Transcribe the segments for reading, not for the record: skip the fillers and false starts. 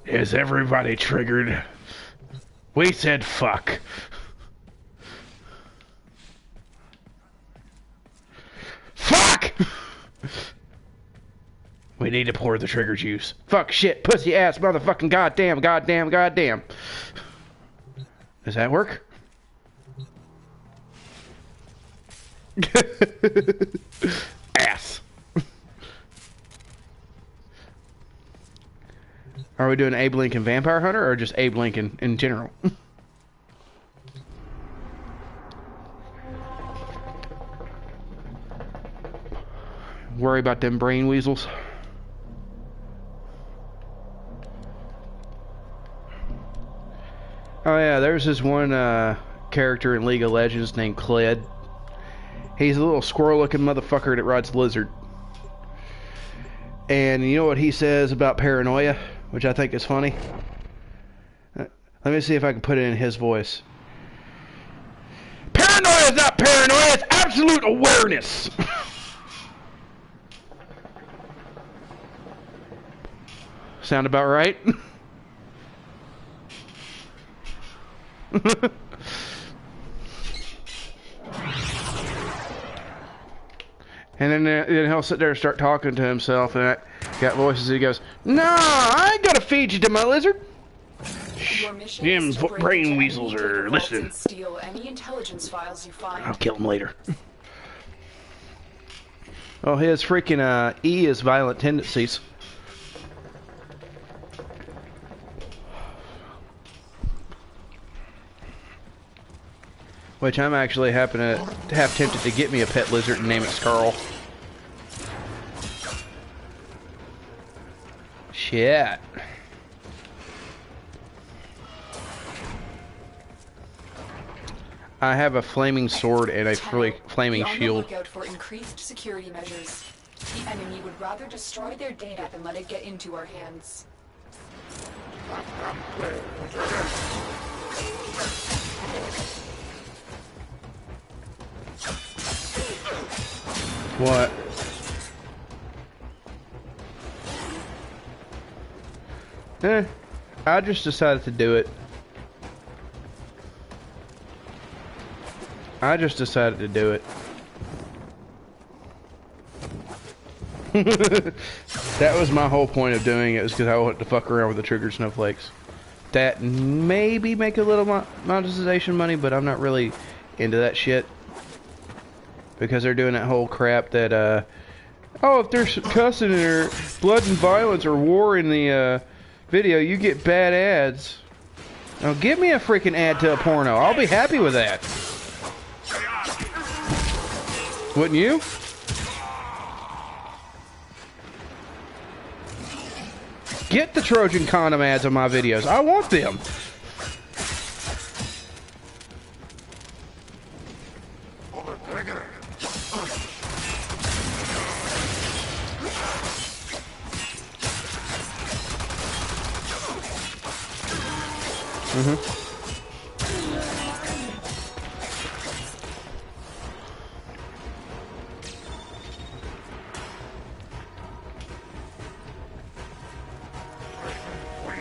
Is everybody triggered? We said fuck. Fuck! We need to pour the trigger juice. Fuck, shit, pussy, ass, motherfucking goddamn, goddamn, goddamn. Does that work? Ass. Are we doing Abe Lincoln Vampire Hunter or just Abe Lincoln in general? Worry about them brain weasels. Oh yeah, there's this one character in League of Legends named Kled. He's a little squirrel-looking motherfucker that rides Lizard. And you know what he says about paranoia? Which I think is funny. Let me see if I can put it in his voice. Paranoia is not paranoia, it's absolute awareness! Sound about right? And then he'll sit there and start talking to himself, and got voices. He goes, "No, I ain't gonna feed you to my lizard." Them brain weasels are listening. Steal any intelligence files you find. I'll kill him later. Oh, his freaking E is violent tendencies. Which I'm actually happen to have tempted to get me a pet lizard and name it Scarl. Shit. I have a flaming sword and a flaming shield. Be on the lookout for increased security measures. The enemy would rather destroy their data than let it get into our hands. What? I just decided to do it. I just decided to do it. That was my whole point of doing it, was because I wanted to fuck around with the triggered snowflakes. That maybe make a little monetization money, but I'm not really into that shit. Because they're doing that whole crap that, oh, if there's cussing or blood and violence or war in the video, you get bad ads. Now give me a freaking ad to a porno. I'll be happy with that. Wouldn't you? Get the Trojan condom ads on my videos. I want them.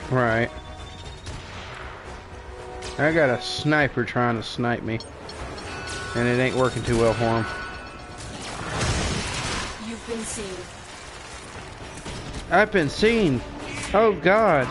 Right. I got a sniper trying to snipe me, and it ain't working too well for him. You've been seen. I've been seen. Oh God.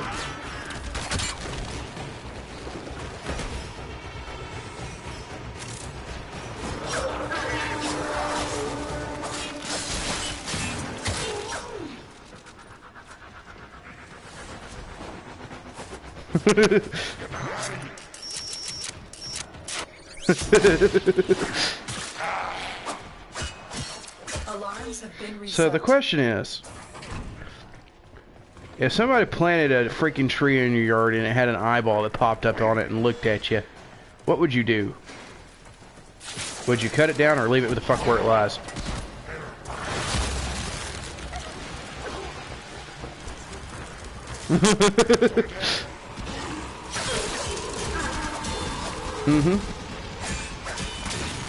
Alarms have been reset. So the question is, if somebody planted a freaking tree in your yard and it had an eyeball that popped up on it and looked at you, what would you do? Would you cut it down or leave it with the fuck where it lies?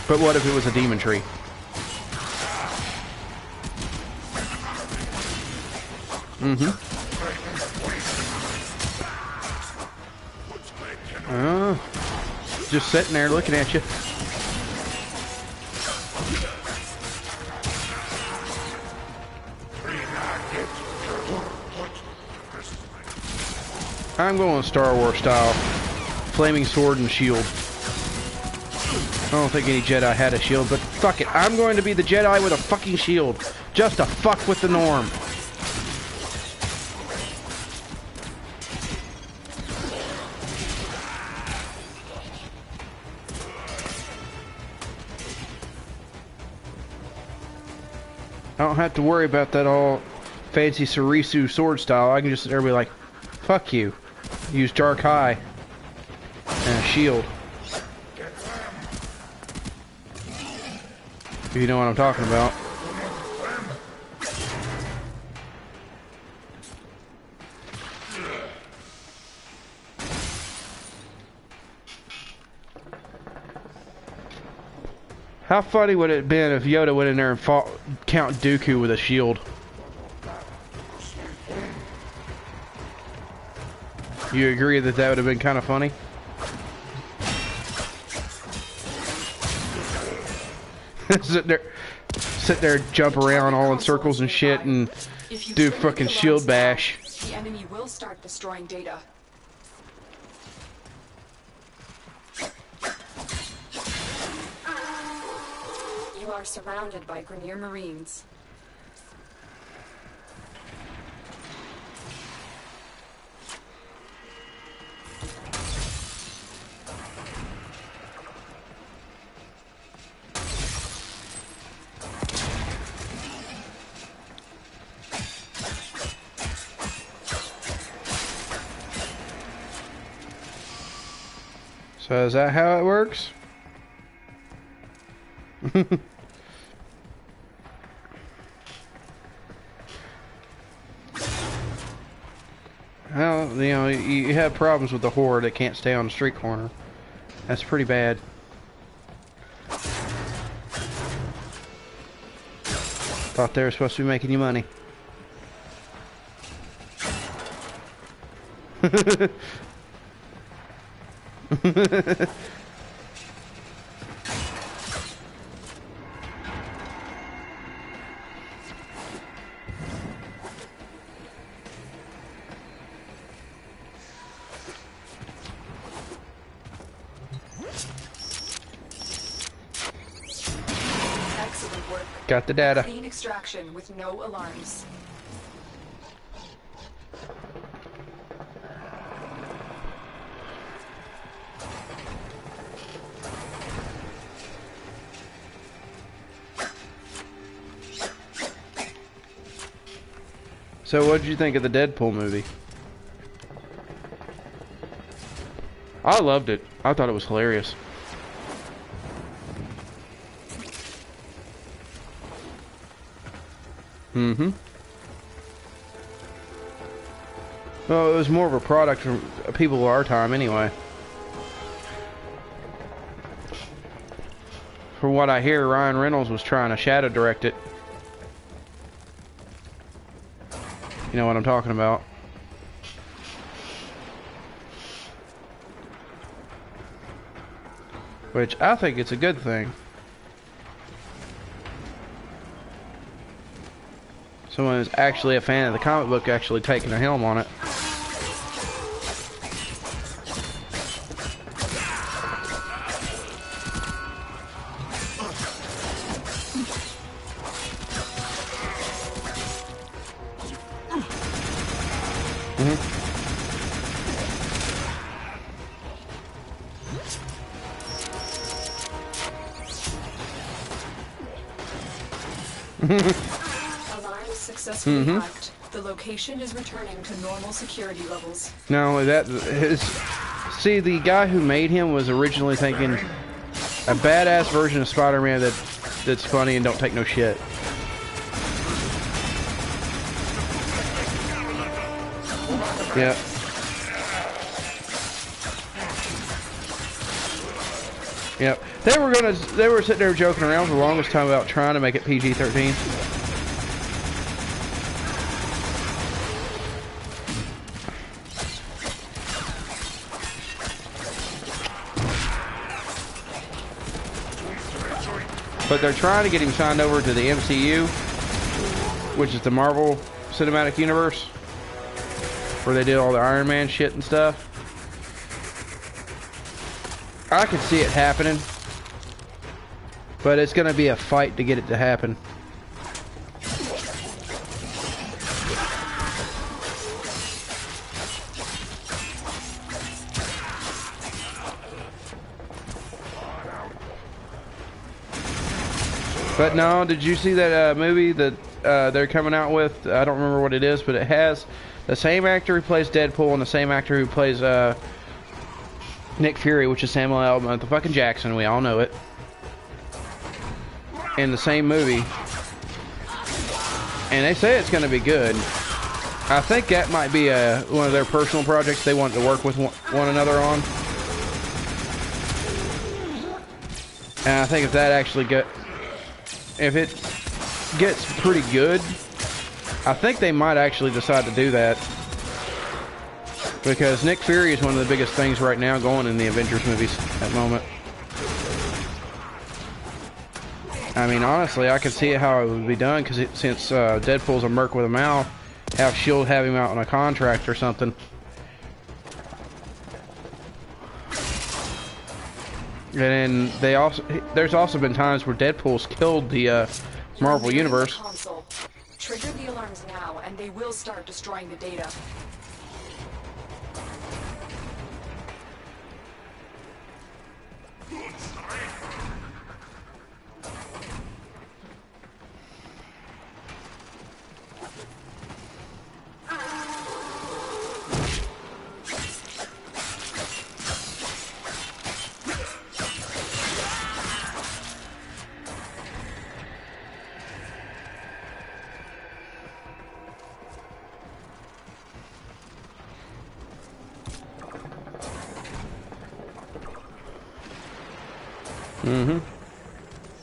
But what if it was a demon tree? just sitting there looking at you. I'm going Star Wars style. Flaming sword and shield. I don't think any Jedi had a shield, but fuck it. I'm going to be the Jedi with a fucking shield. Just to fuck with the norm. I don't have to worry about that all fancy Sarisu sword style. I can just sit there and be like, fuck you. Use Dark Eye and a shield. If you know what I'm talking about. How funny would it have been if Yoda went in there and fought Count Dooku with a shield? You agree that that would have been kind of funny? sit there, jump around all in circles and shit, and do fucking shield bash. The enemy will start destroying data. You are surrounded by Grenier Marines. So is that how it works? Well, you know, you have problems with the Horde that can't stay on the street corner. That's pretty bad. Thought they were supposed to be making you money. Excellent work. Got the data. Clean extraction with no alarms. So what did you think of the Deadpool movie? I loved it. I thought it was hilarious. Mm-hmm. Well, it was more of a product from people of our time anyway. From what I hear, Ryan Reynolds was trying to shadow direct it. You know what I'm talking about. Which I think it's a good thing. Someone who's actually a fan of the comic book actually taking a helm on it. Alarms successfully hacked. The location is returning to normal security levels. No, see, the guy who made him was originally thinking a badass version of Spider-Man that's funny and don't take no shit. Yeah. Yep. They were sitting there joking around for the longest time about trying to make it PG-13. but they're trying to get him signed over to the MCU, which is the Marvel Cinematic Universe, where they did all the Iron Man shit and stuff. I could see it happening, but it's gonna be a fight to get it to happen. But no, did you see that movie that they're coming out with? I don't remember what it is, but it has the same actor who plays Deadpool and the same actor who plays Nick Fury, which is Samuel L. Fucking Jackson. We all know it. In the same movie, and they say it's going to be good. I think that might be one of their personal projects they want to work with one another on. And I think if that actually if it gets pretty good, I think they might actually decide to do that. Because Nick Fury is one of the biggest things right now going in the Avengers movies at the moment. I mean, honestly, I can see how it would be done, because since Deadpool's a merc with a mouth, have S.H.I.E.L.D. have him out on a contract or something. And then there's also been times where Deadpool's killed the Marvel Universe. Trigger the alarms now, and they will start destroying the data.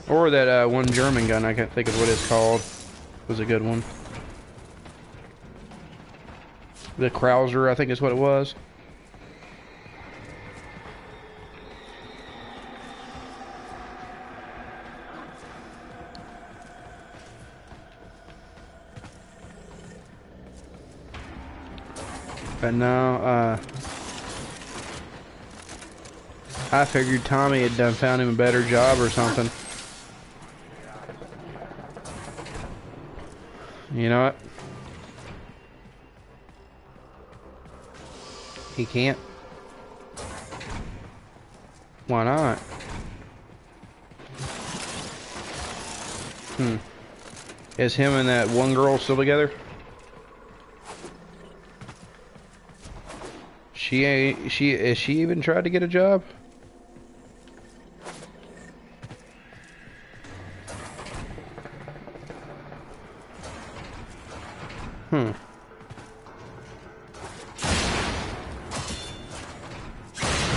Or that one German gun, I can't think of what it's called. It was a good one. The Krauser, I think is what it was. But no, I figured Tommy had done found him a better job or something. You know what? He can't. Why not? Is him and that one girl still together? Is she even tried to get a job? At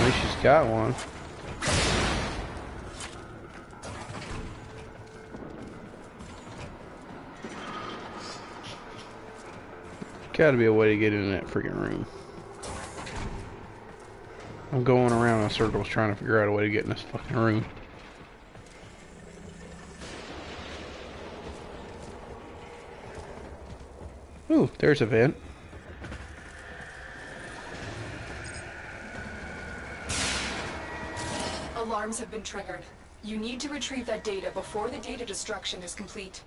least she's got one. Gotta be a way to get in that freaking room. I'm going around in circles trying to figure out a way to get in this fucking room. Ooh, there's a vent. Alarms have been triggered. You need to retrieve that data before the data destruction is complete.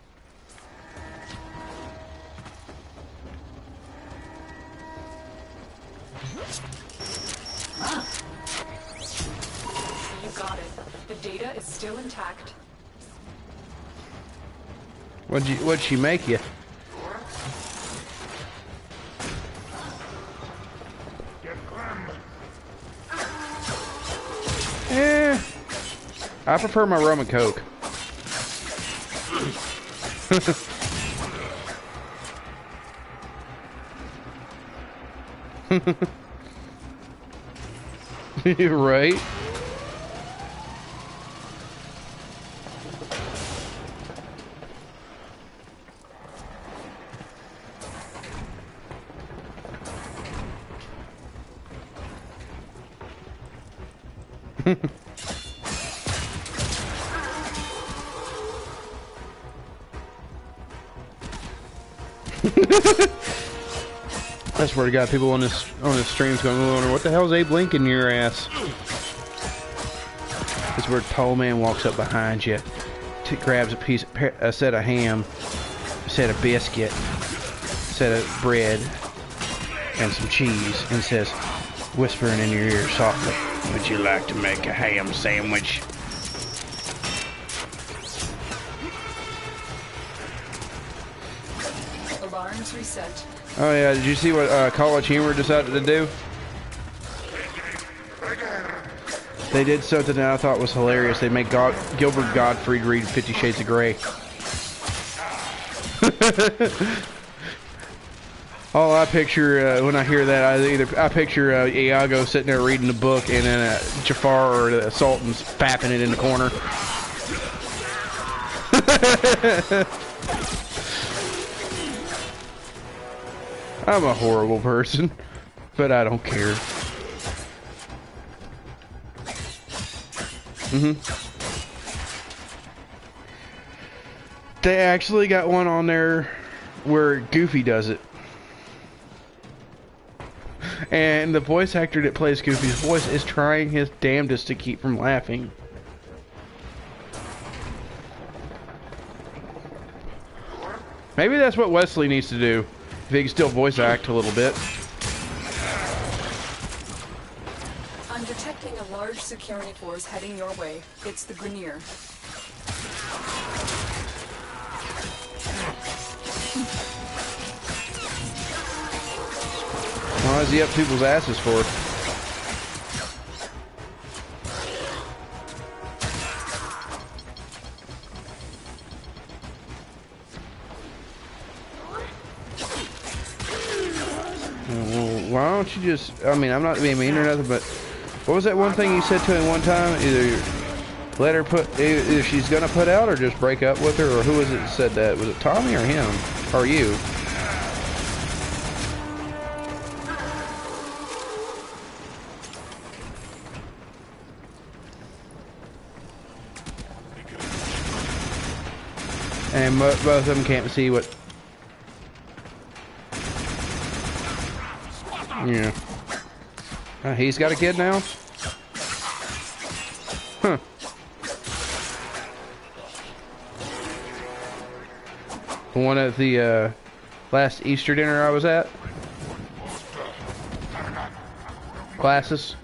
You got it. The data is still intact. What'd she make you? I prefer my rum and coke. You're right. I swear to God, people on this stream's going to wonder what the hell's Abe Lincoln your ass. It's where a tall man walks up behind you, grabs a set of ham, a set of biscuit, a set of bread, and some cheese, and says, whispering in your ear softly, "Would you like to make a ham sandwich?" Alarms reset. Oh yeah, did you see what College Humor decided to do? They did something that I thought was hilarious. They made Gilbert Gottfried read 50 Shades of Grey. All I picture when I hear that, I picture Iago sitting there reading the book, and then Jafar or the Sultan's fapping it in the corner. I'm a horrible person, but I don't care. They actually got one on there where Goofy does it. And the voice actor that plays Goofy's voice is trying his damnedest to keep from laughing. Maybe that's what Wesley needs to do, if he can still voice act a little bit. I'm detecting a large security force heading your way. It's the Grenier. Why is he up people's asses for? Well, why don't you just... I mean, I'm not being mean or nothing, but... What was that one thing you said to him one time? Either let her put... Either she's gonna put out or just break up with her, or who was it that said that? Was it Tommy or him? Or you? And both of them can't see what... Yeah. He's got a kid now? Huh. One at the last Easter dinner I was at. Glasses.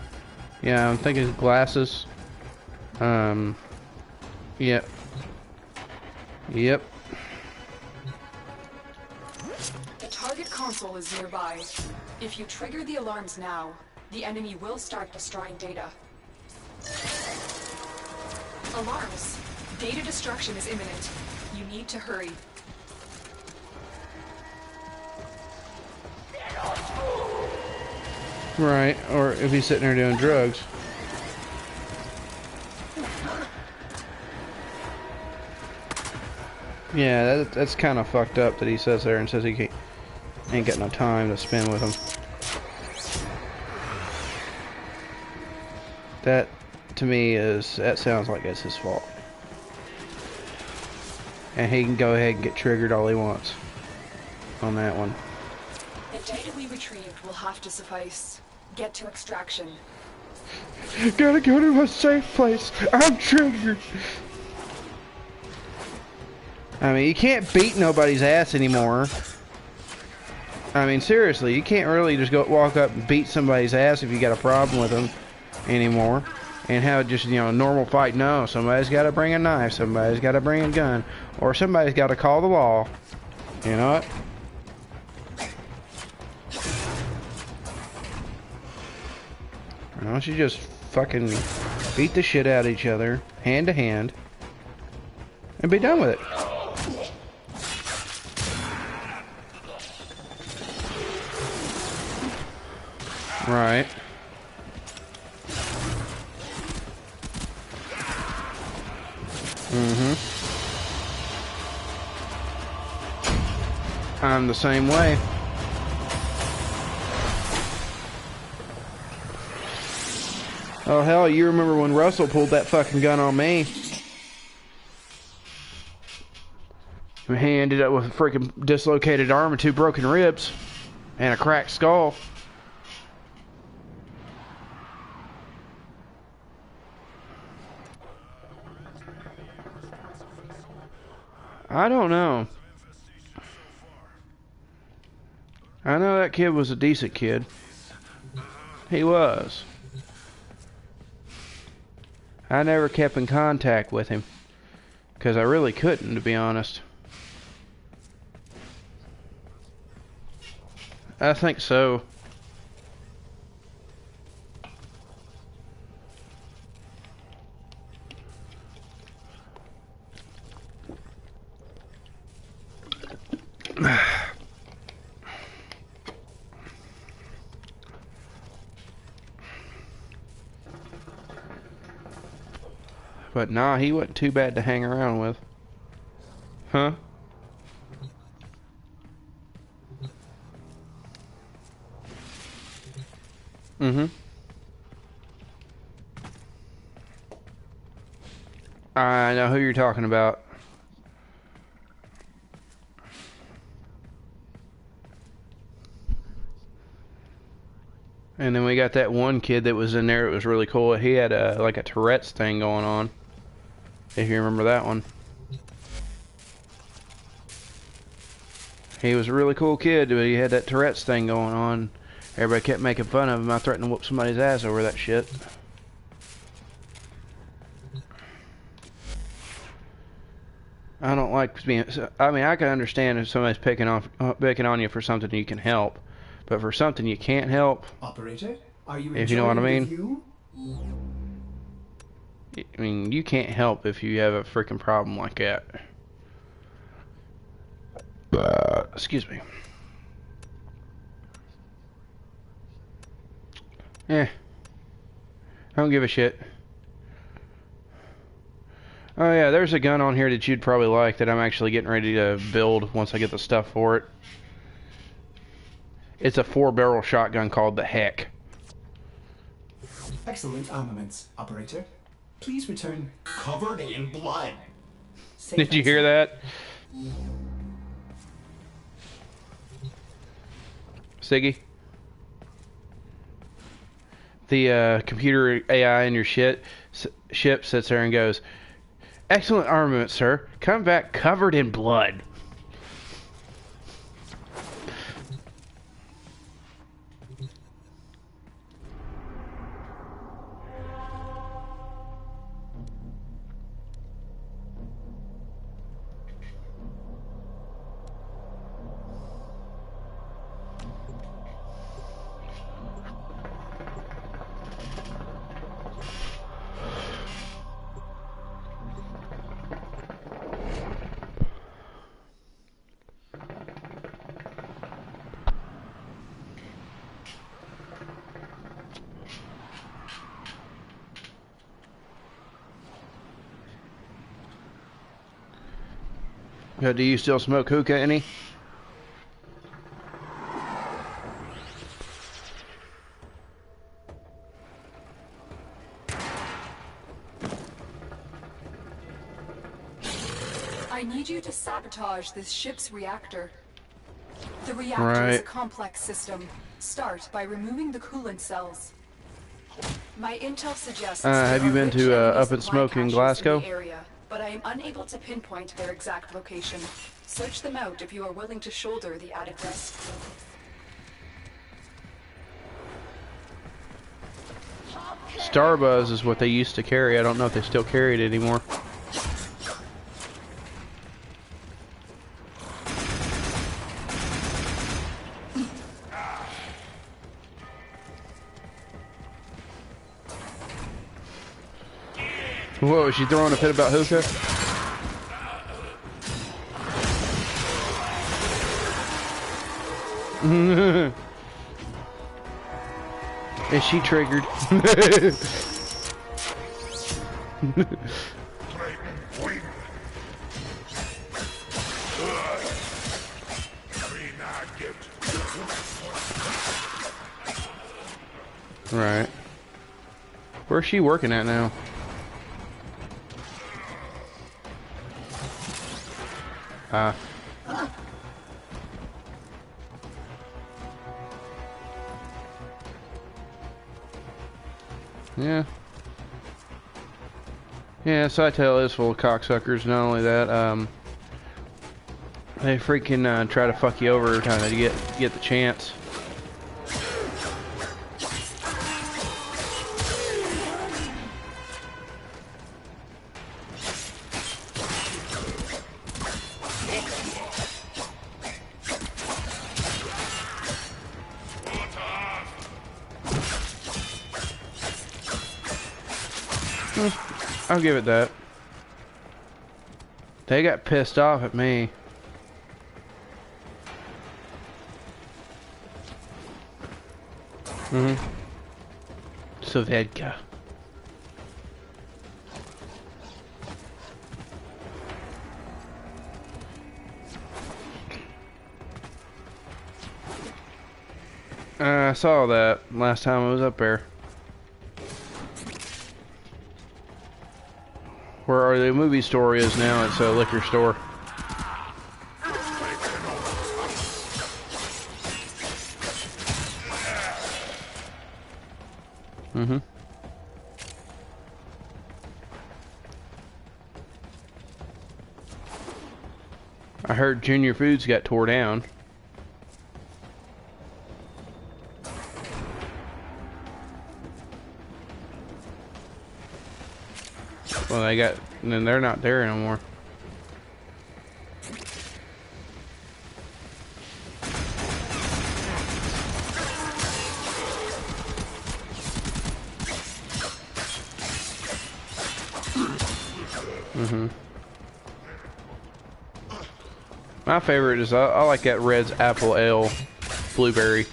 Yeah, I'm thinking glasses. Yep. Yep. The target console is nearby. If you trigger the alarms now, the enemy will start destroying data. Alarms. Data destruction is imminent. You need to hurry. Right, or if he's sitting there doing drugs. Yeah, that's kind of fucked up that he says there and says he ain't got no time to spend with him. That, to me, that sounds like it's his fault. And he can go ahead and get triggered all he wants on that one. The data we retrieved will have to suffice. Get to extraction. Gotta go to a safe place. I'm triggered. I mean, you can't beat nobody's ass anymore. I mean, seriously, you can't really just walk up and beat somebody's ass if you got a problem with them anymore. And have just, a normal fight. No, somebody's got to bring a knife, somebody's got to bring a gun, or somebody's got to call the law. You know what? Why don't you just fucking beat the shit out of each other, hand to hand, and be done with it? Right. I'm the same way. Oh hell, you remember when Russell pulled that fucking gun on me? He ended up with a freaking dislocated arm and 2 broken ribs and a cracked skull. I don't know. I know that kid was a decent kid. He was. I never kept in contact with him because I really couldn't, to be honest. I think so. But nah, he wasn't too bad to hang around with. Huh? Mm-hmm. I know who you're talking about. And then we got that one kid that was in there. It was really cool. He had a like a Tourette's thing going on. If you remember that one. He was a really cool kid, but he had that Tourette's thing going on. Everybody kept making fun of him. I threatened to whoop somebody's ass over that shit. I don't like being... I mean, I can understand if somebody's picking on you for something you can help. But for something you can't help... Operator, are you if you know what I mean? Review? I mean, you can't help if you have a freaking problem like that. Excuse me. I don't give a shit. Oh yeah, there's a gun on here that you'd probably like that I'm actually getting ready to build once I get the stuff for it. It's a 4-barrel shotgun called the Heck. Excellent armaments, Operator. Please return Covered in blood. Did you hear that? Siggy? The computer AI in your ship sits there and goes, "Excellent armament, sir. Come back covered in blood." Do you still smoke hookah any? I need you to sabotage this ship's reactor. The reactor is a complex system. Start by removing the coolant cells. My intel suggests have you been to Up and Smoke in Glasgow? Area, but I am unable to pinpoint their exact location. Search them out if you are willing to shoulder the added risk. Starbuzz is what they used to carry. I don't know if they still carry it anymore. Whoa, is she throwing a fit about hookah? Is she triggered? Right. Where's she working at now? Ah. Yeah. Yeah, Cytel is full of cocksuckers. Not only that, they freaking try to fuck you over every time they get the chance. I'll give it that. They got pissed off at me. Sovedka. I saw that last time I was up there. Where the movie store is now, it's a liquor store. I heard Junior Foods got tore down. Well, then they're not there anymore. My favorite is I like that Red's Apple Ale Blueberry.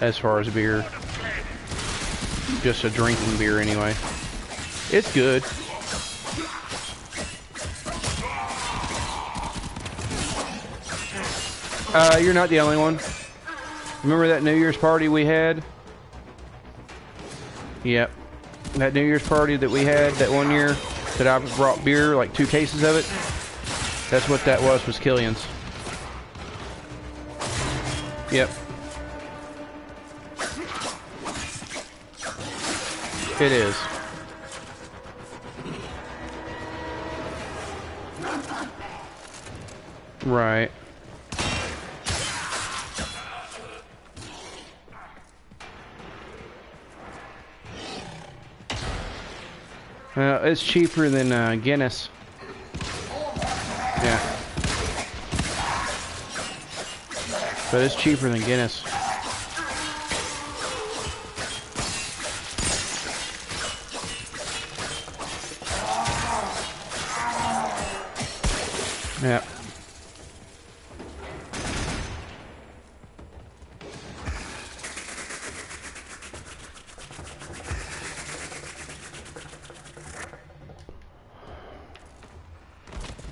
As far as beer, just a drinking beer anyway. It's good. You're not the only one. Remember that New Year's party we had? Yep. That New Year's party that we had that one year that I brought beer, like 2 cases of it. That's what that was Killian's. Yep. It is. Right. It's cheaper than Guinness. Yeah. But it's cheaper than Guinness. Yeah.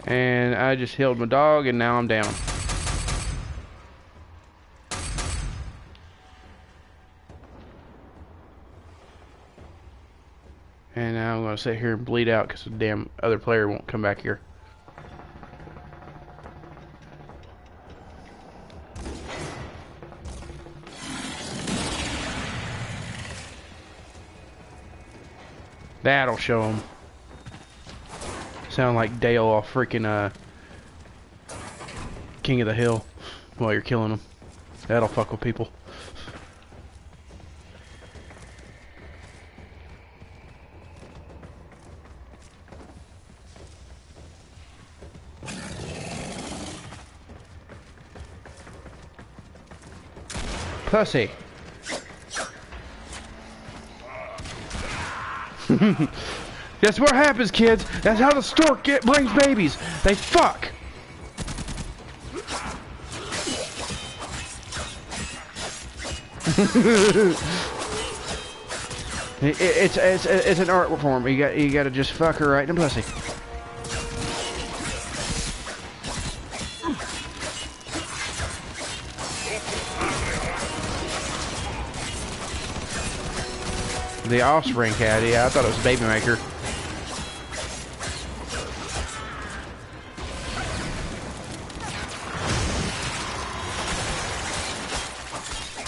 And I just healed my dog, and now I'm down. And now I'm going to sit here and bleed out because the damn other player won't come back here. That'll show him. Sound like Dale off freaking King of the Hill while you're killing them. That'll fuck with people. Pussy. That's what happens, kids. That's how the stork brings babies. They fuck. It's an art form. You got to just fuck her right in the pussy. The offspring cat, yeah, I thought it was a baby maker.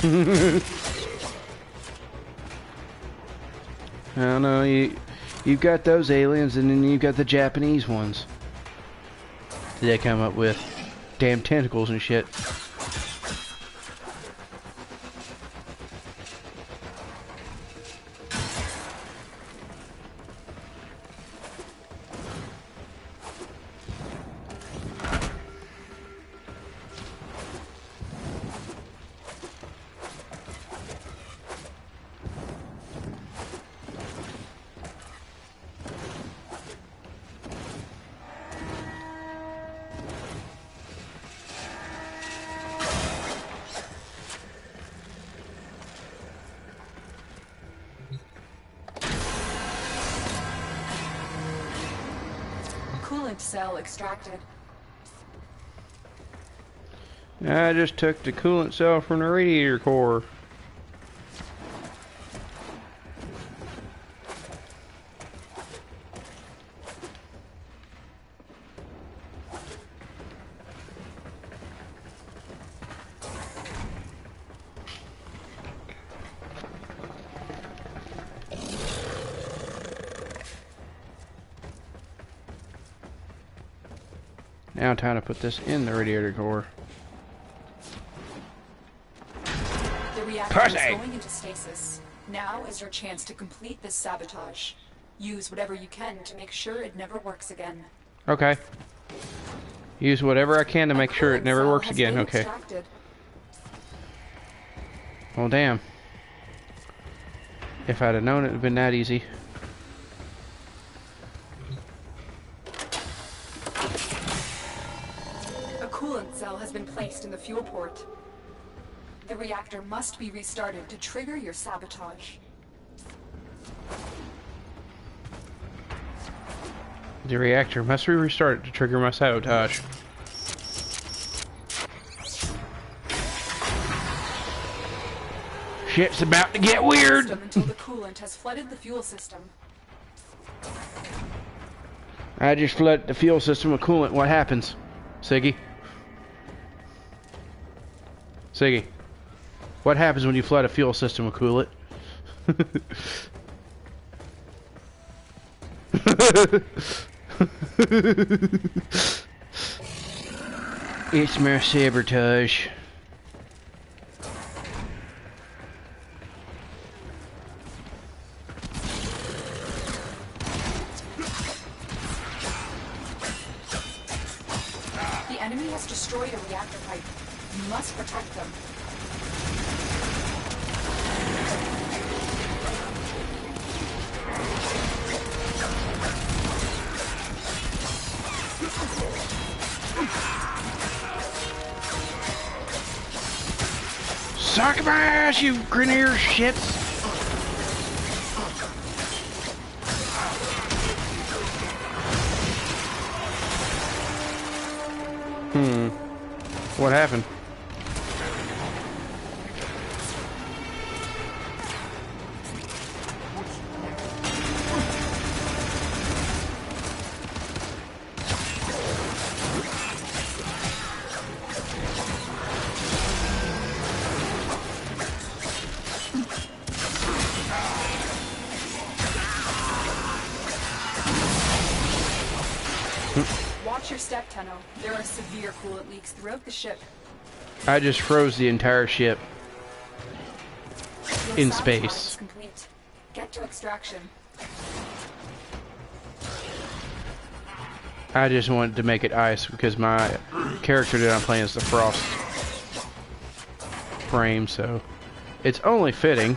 I don't know, you've got those aliens, and then you've got the Japanese ones that they come up with. Damn tentacles and shit. Coolant cell extracted. I just took the coolant cell from the radiator core. Now time to put this in the radiator core. The reactor is going into stasis. Now is your chance to complete this sabotage. Use whatever you can to make sure it never works again. Okay. Use whatever I can to make sure it never works again. Okay. Extracted. Well, damn. If I'd have known it would have been that easy. A coolant cell has been placed in the fuel port. The reactor must be restarted to trigger your sabotage. The reactor must be restarted to trigger my sabotage. Shit's about to get weird. Until the coolant has flooded the fuel system. I just flooded the fuel system with coolant. What happens, Siggy? Siggy, what happens when you flood a fuel system with coolant? It's my sabotage. The enemy has destroyed a reactor pipe. You must protect them. Suck my ass, you grenadier shits! What happened? Watch your step, Tenno. There are severe coolant leaks throughout the ship. I just froze the entire ship Your in sabotage space. is complete. Get to extraction. I just wanted to make it ice because my character that I'm playing is the frost frame, so it's only fitting.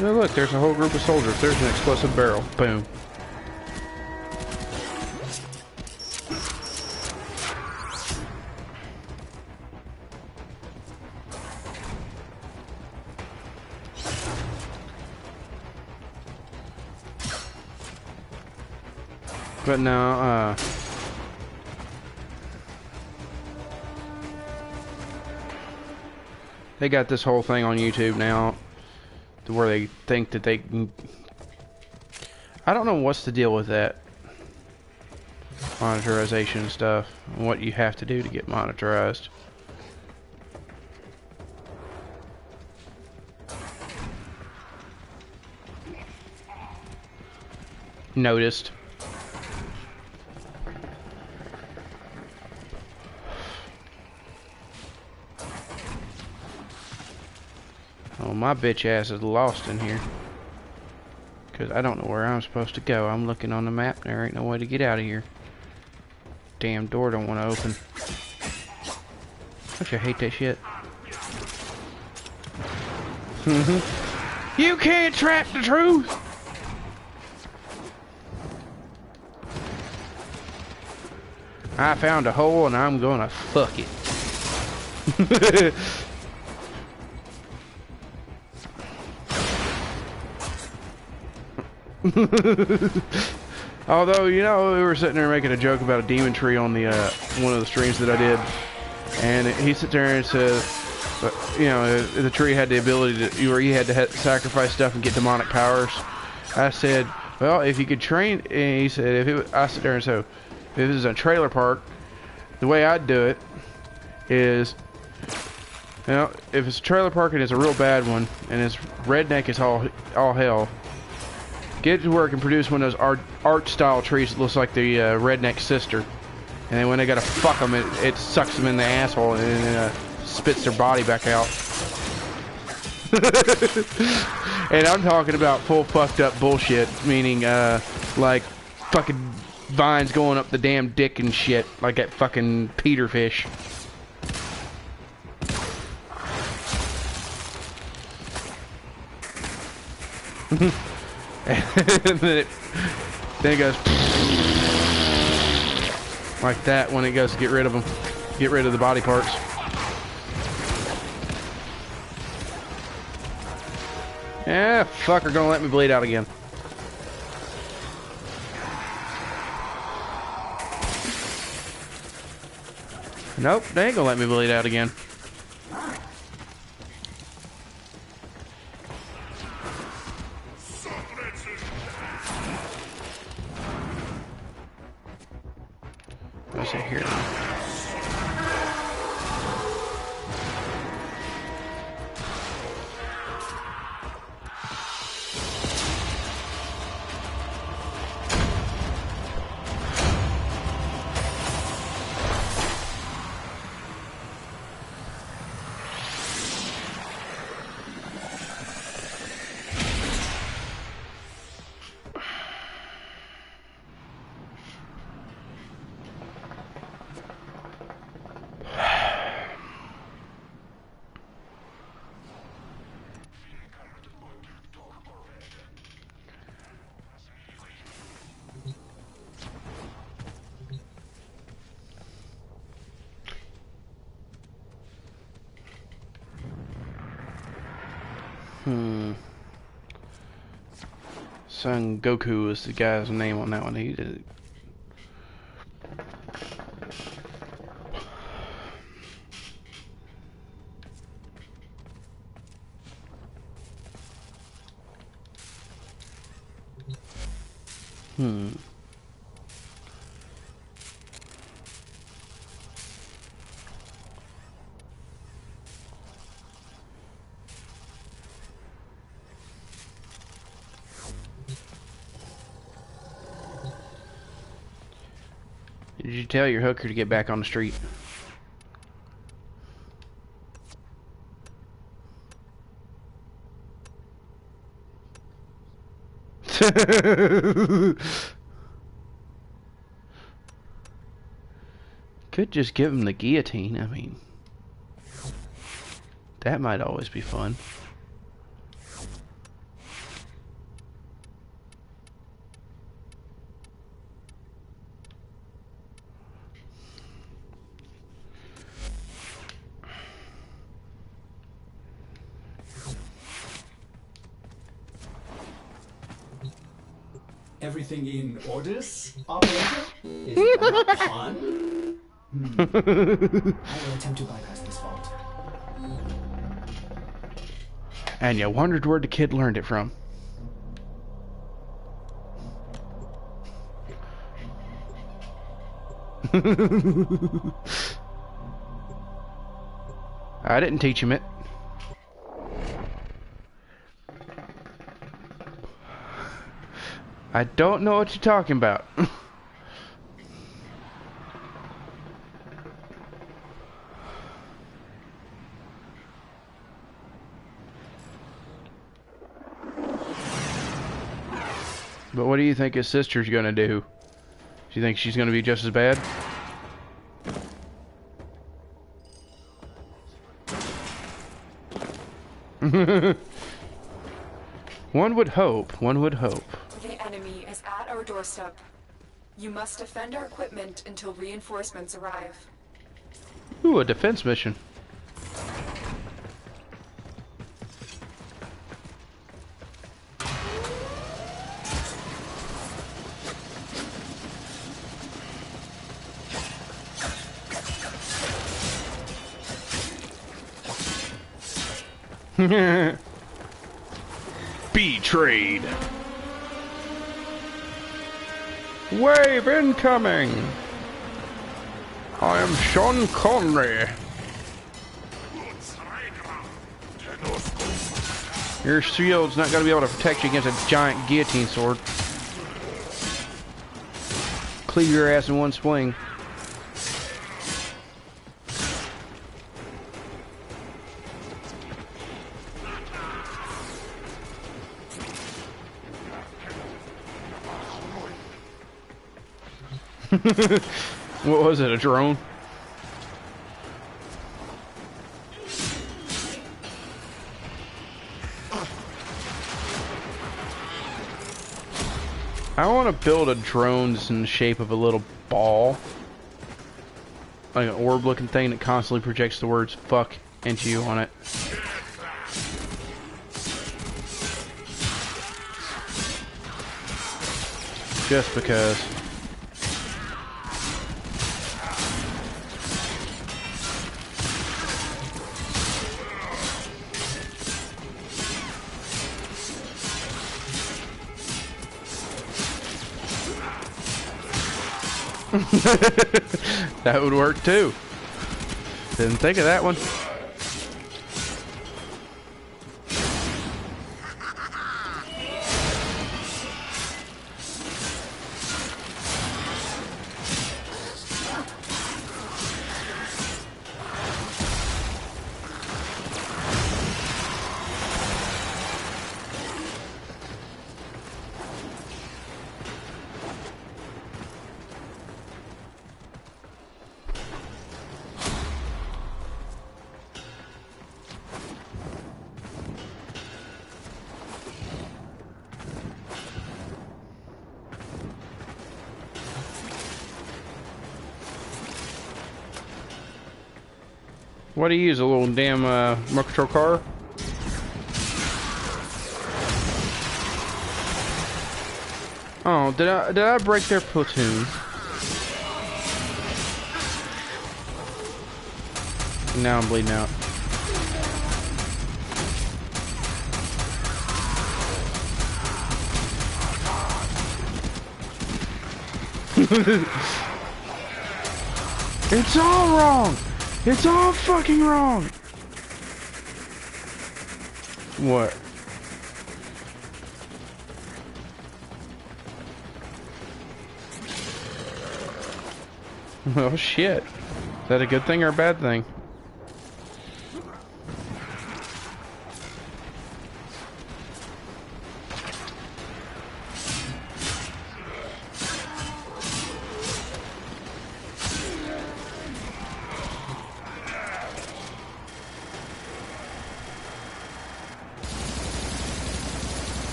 Oh, look, there's a whole group of soldiers. There's an explosive barrel. Boom. But no, they got this whole thing on YouTube now to where they think that they can... I don't know what's the deal with that. Monetization stuff. And what you have to do to get monetized. Noticed. Oh, my bitch ass is lost in here. Because I don't know where I'm supposed to go. I'm looking on the map and there ain't no way to get out of here. Damn door don't want to open. Don't you hate that shit? You can't trap the truth! I found a hole and I'm gonna fuck it. Although, you know, we were sitting there making a joke about a demon tree on the one of the streams that I did, and he sat there and said, you know, the tree had the ability to, where you had to sacrifice stuff and get demonic powers. I said, well, if you could train, and he said, I sit there and said, if this is a trailer park, the way I'd do it is, you know, if it's a trailer park and it's a real bad one, and it's redneck as all hell, get it to where it can produce one of those art style trees that looks like the redneck sister, and then when they gotta fuck them, it sucks them in the asshole and then spits their body back out. And I'm talking about full fucked up bullshit, meaning like fucking vines going up the damn dick and shit, like that fucking Peter fish. And then it goes like that when it goes to get rid of them, get rid of the body parts. Yeah, fucker gonna let me bleed out again. Nope, they ain't gonna let me bleed out again. What's it here? Son Goku is the guy's name on that one. He did it. Did you tell your hooker to get back on the street? Could just give him the guillotine. I mean, that might always be fun. everything in orders, operator? Is that a pun? I will attempt to bypass this fault. And you wondered where the kid learned it from. I didn't teach him it. I don't know what you're talking about. But what do you think his sister's gonna do? Do you think she's gonna be just as bad? One would hope. One would hope. The enemy is at our doorstep. You must defend our equipment until reinforcements arrive. Ooh, a defense mission. Betrayed. Wave incoming. I am Sean Connery. Your shield's not going to be able to protect you against a giant guillotine sword. Cleave your ass in one swing. What was it, a drone? I want to build a drone that's in the shape of a little ball. Like an orb looking thing that constantly projects the words fuck into you on it. Just because. That would work too. Didn't think of that one. What do you use? A little damn remote control car? Oh, did I break their platoon? Now I'm bleeding out. It's all wrong! It's all fucking wrong! What? Oh shit. Is that a good thing or a bad thing?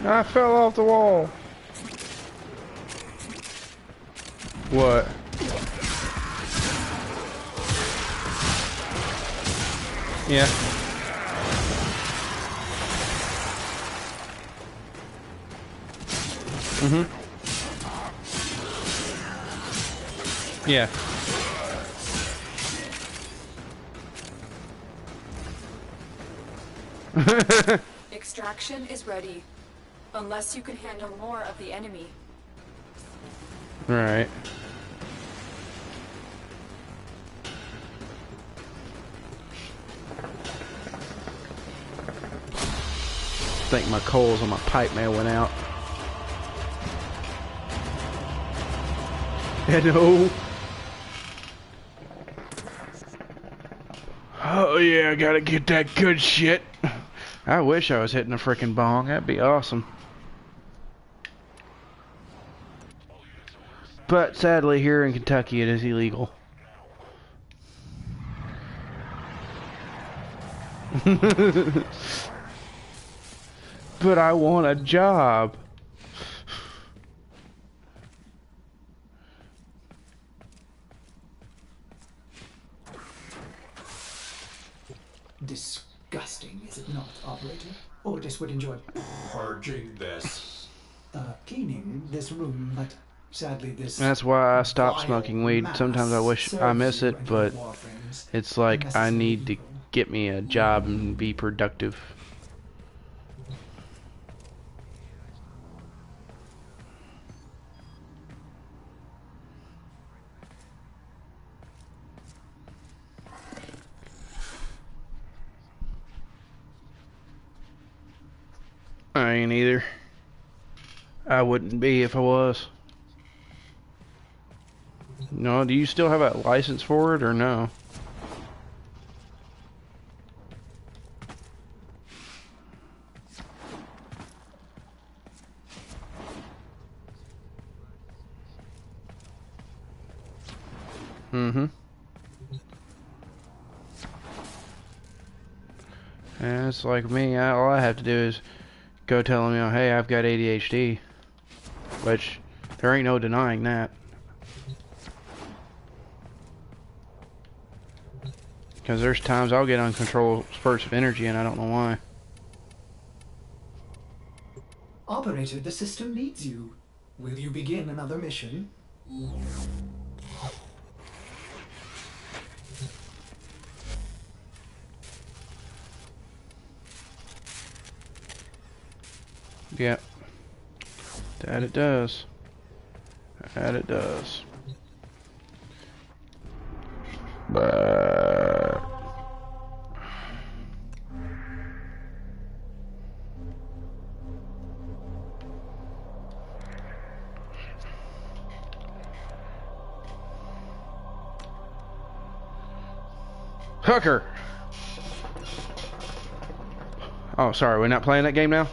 I fell off the wall. What? Yeah. Mm-hmm. Yeah. Extraction is ready. Unless you can handle more of the enemy. Right. I think my coals on my pipe mail went out. Hello. Oh yeah, I gotta get that good shit. I wish I was hitting a frickin' bong. That'd be awesome. But sadly, here in Kentucky, it is illegal. But I want a job. Disgusting, is it not, operator? Ordis would enjoy purging this. Cleaning this room, but sadly this... That's why I stopped smoking weed. Sometimes I wish I miss it, but it's like I need to get me a job and be productive. I ain't either. I wouldn't be if I was. No, do you still have a license for it or no? Mm-hmm. And it's like me, all I have to do is go tell them, you know, hey, I've got ADHD. Which, there ain't no denying that. Because there's times I'll get uncontrolled spurts of energy and I don't know why. Operator, the system needs you. Will you begin another mission? Yep. That it does. That it does. But... Hooker! Oh, sorry, we're not playing that game now?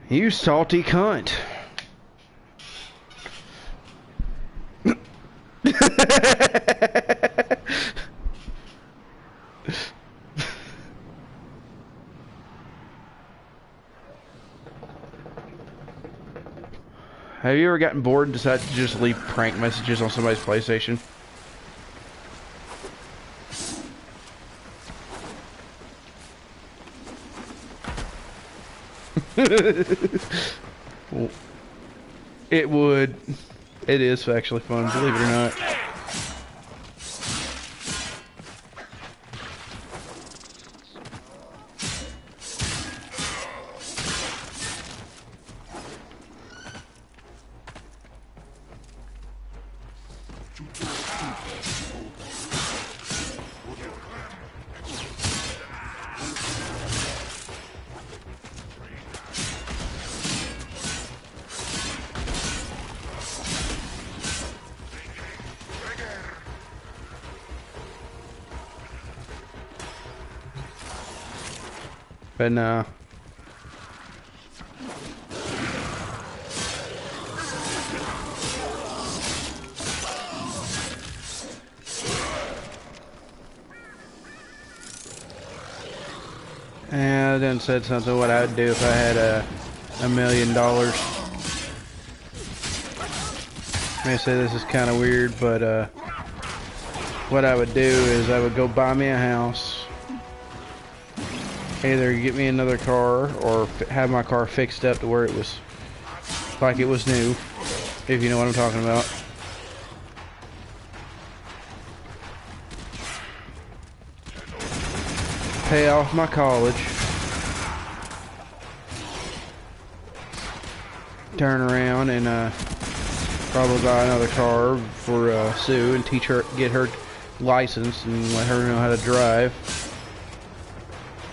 You salty cunt. Have you ever gotten bored and decided to just leave prank messages on somebody's PlayStation? It would. It is actually fun, believe it or not. But no. And I then said something what I would do if I had $1 million. I say this is kind of weird, but what I would do is I would go buy me a house, either get me another car or have my car fixed up to where it was like it was new, if you know what I'm talking about. Pay off my college, turn around and probably buy another car for Sue and teach her, get her licensed and let her know how to drive.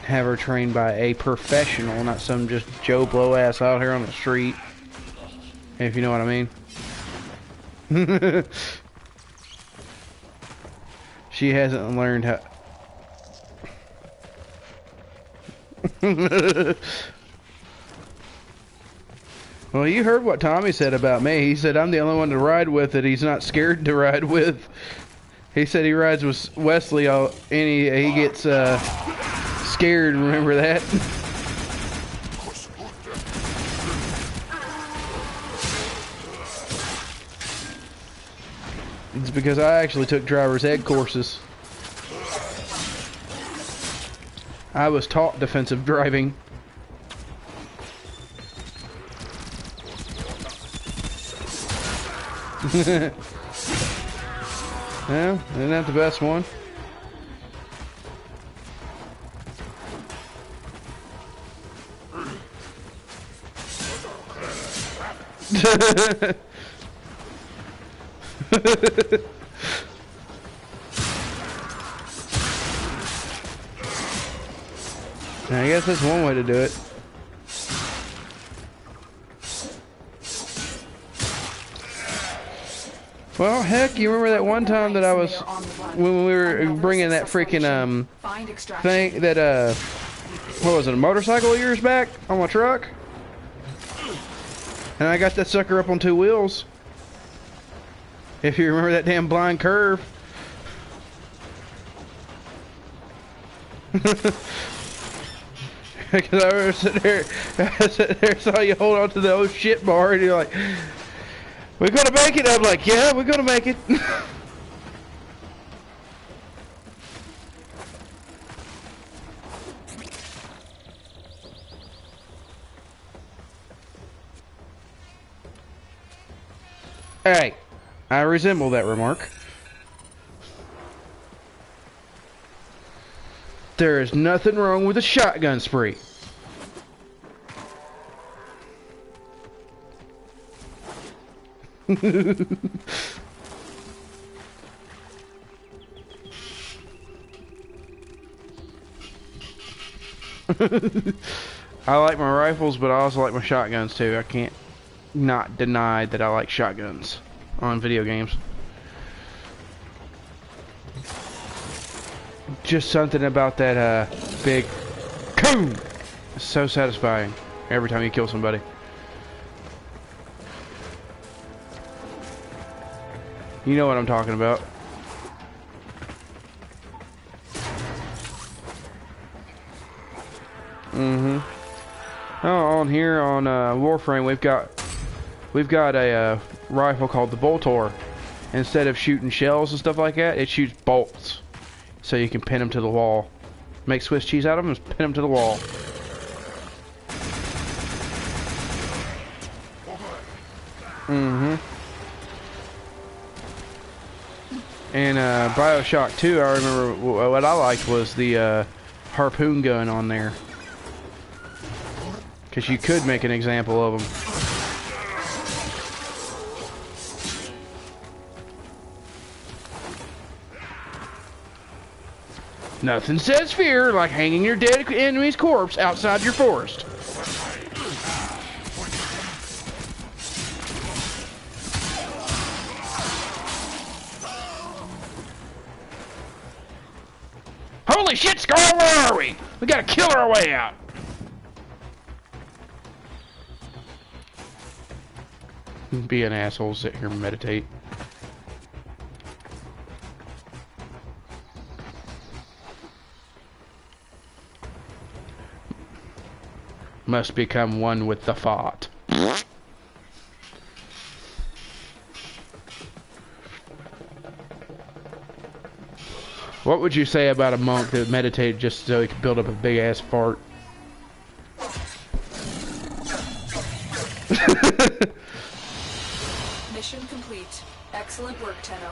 Have her trained by a professional, not some just Joe Blow ass out here on the street, if you know what I mean. She hasn't learned how. Well, you heard what Tommy said about me. He said I'm the only one to ride with that he's not scared to ride with. He said he rides with Wesley and he gets scared. Remember that? It's because I actually took driver's ed courses. I was taught defensive driving. Yeah, isn't that the best one? I guess that's one way to do it. Well, heck, you remember that one time that I was, when we were bringing that freaking, thing, that, what was it, a motorcycle years back on my truck? And I got that sucker up on 2 wheels. If you remember that damn blind curve. Because I was sitting there, saw you hold on to the old shit bar, and you're like, we're gonna make it. I'm like, yeah, we're gonna make it. Hey, I resemble that remark. There is nothing wrong with a shotgun spree. I like my rifles, but I also like my shotguns too. I can't not deny that I like shotguns on video games. Just something about that big boom. It's so satisfying every time you kill somebody. You know what I'm talking about. Oh, on here on Warfram, we've got a rifle called the Voltor. Instead of shooting shells and stuff like that, it shoots bolts, so you can pin them to the wall. Make Swiss cheese out of them and pin them to the wall. And BioShock 2, I remember what I liked was the harpoon gun on there. Because you could make an example of them. Nothing says fear like hanging your dead enemy's corpse outside your forest. Holy shit, Scar, where are we? We gotta kill our way out. Be an asshole, sit here and meditate. Must become one with the thought. What would you say about a monk that meditated just so he could build up a big ass fart? Mission complete. Excellent work, Tenno.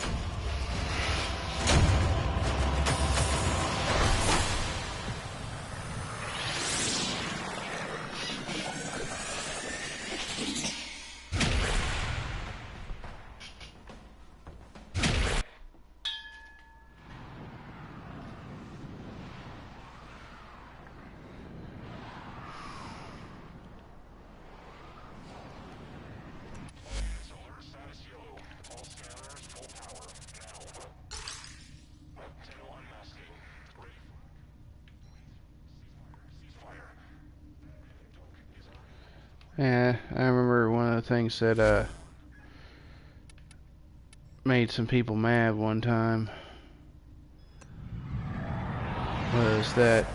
Yeah, I remember one of the things that made some people mad one time was that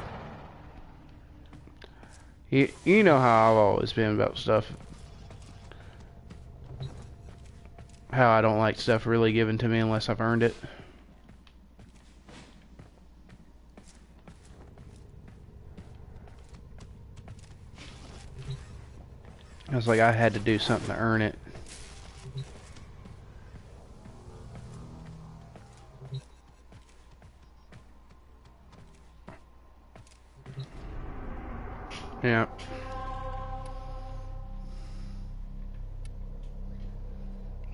you know how I've always been about stuff, how I don't like stuff really given to me unless I've earned it. I was like, I had to do something to earn it. Yeah.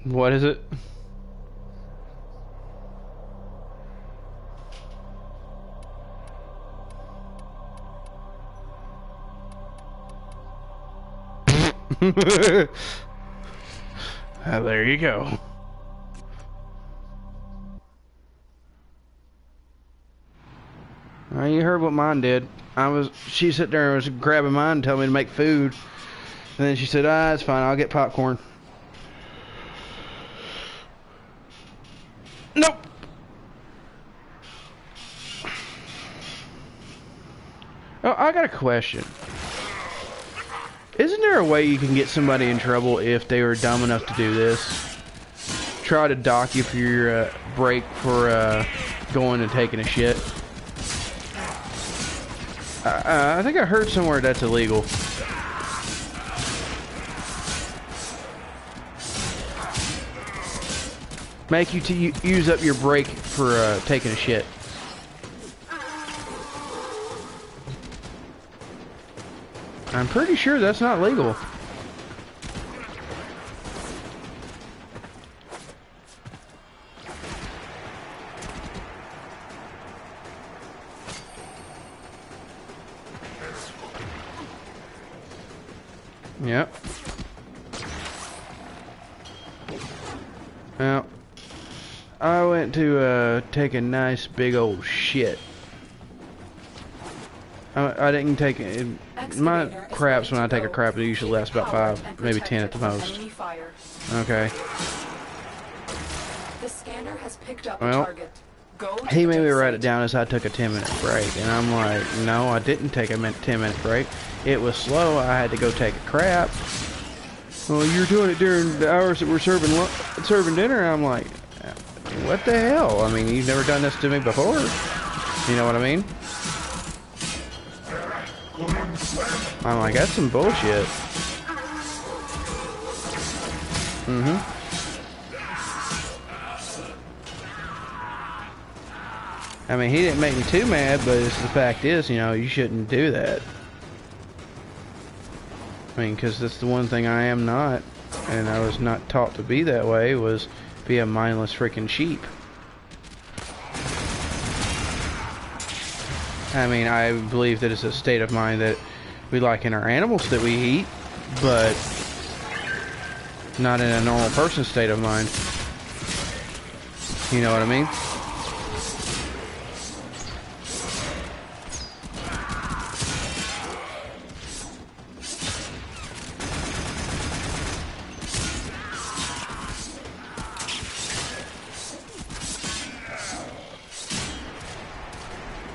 What is it? There you go. You heard what mine did. She sat there and was grabbing mine and telling me to make food. And then she said, it's fine, I'll get popcorn. Nope. Oh, I got a question. Isn't there a way you can get somebody in trouble if they were dumb enough to do this? Try to dock you for your break for going and taking a shit. I think I heard somewhere that's illegal. Make you to use up your break for taking a shit. I'm pretty sure that's not legal. Yep. Well, I went to take a nice big old shit. I didn't take it. My craps, when I take a crap, it usually lasts about 5, maybe 10 at the most. Okay. The scanner has picked up Well, he made me write it down as I took a 10-minute break, and I'm like, no, I didn't take a 10-minute break. It was slow. I had to go take a crap. Well, you're doing it during the hours that we're serving dinner. I'm like, what the hell? I mean, you've never done this to me before. You know what I mean? I'm like, that's some bullshit. I mean, he didn't make me too mad, but the fact is, you know, you shouldn't do that. I mean, because that's the one thing I am not, and I was not taught to be that way, was be a mindless freaking sheep. I mean, I believe that it's a state of mind that we like in our animals that we eat, but not in a normal person's state of mind. You know what I mean?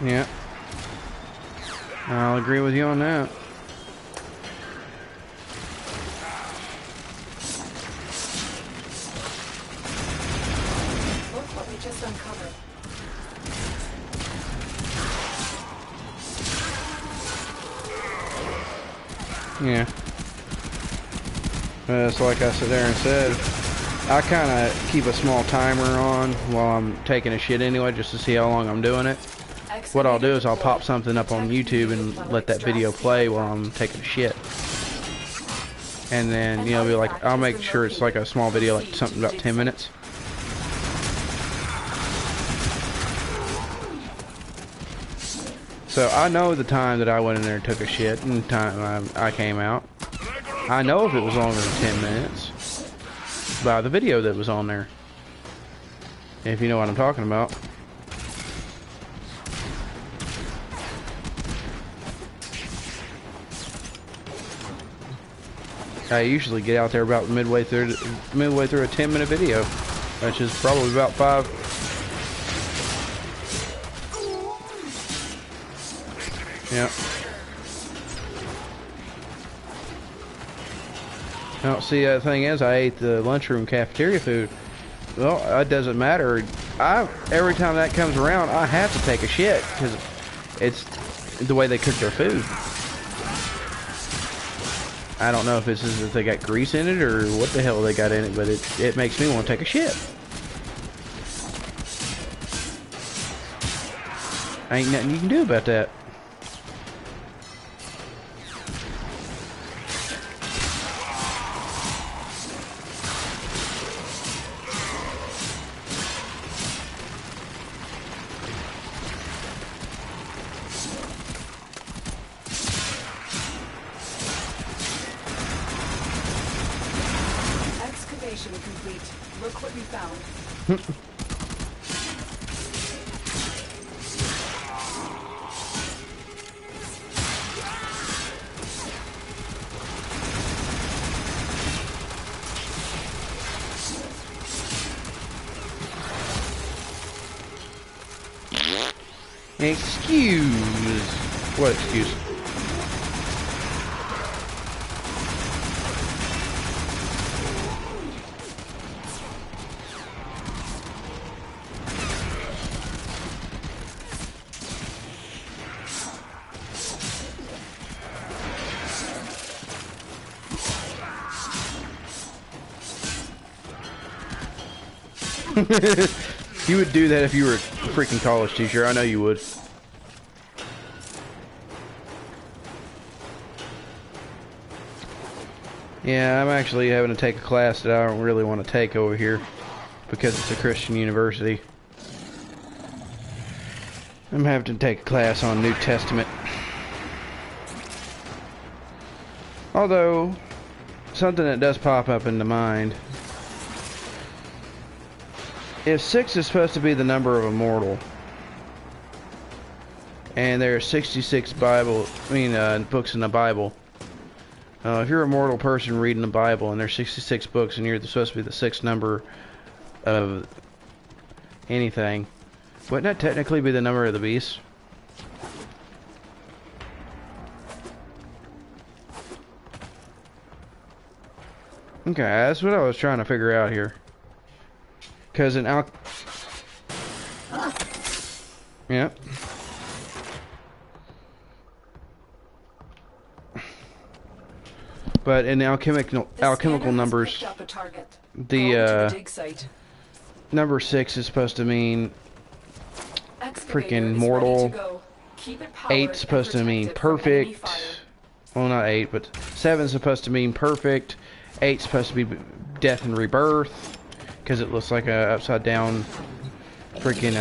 Yeah. I'll agree with you on that. cover. Yeah. So like I said there and said, I kind of keep a small timer on while I'm taking a shit anyway, just to see how long I'm doing it. What I'll do is I'll pop something up on YouTube and let that video play while I'm taking a shit. And then, you know, be like, I'll make sure it's like a small video, like something about 10 minutes. So I know the time that I went in there and took a shit and the time I came out. I know if it was longer than 10 minutes by the video that was on there. If you know what I'm talking about. I usually get out there about midway through a 10-minute video, which is probably about 5. Yeah. Now, see, the thing is, I ate the lunchroom cafeteria food. Well, it doesn't matter. Every time that comes around, I have to take a shit because it's the way they cook their food. I don't know if it's just that they got grease in it or what the hell they got in it, but it makes me want to take a shit. Ain't nothing you can do about that. Complete. Look what we found. Excuse. What excuse? You would do that if you were a freaking college teacher. I know you would. Yeah, I'm actually having to take a class that I don't really want to take over here because it's a Christian university. I'm having to take a class on New Testament. Although, something that does pop up into mind. If 6 is supposed to be the number of a mortal, and there are 66 books in the Bible, if you're a mortal person reading the Bible and there's 66 books and you're supposed to be the 6th number of anything, wouldn't that technically be the number of the beast? Okay, that's what I was trying to figure out here. Because in yeah. But in the alchemical numbers, the number 6 is supposed to mean freaking mortal. 8 is supposed to mean perfect. Well, not 8, but 7 is supposed to mean perfect. 8 is supposed to be death and rebirth. Because it looks like a upside down freaking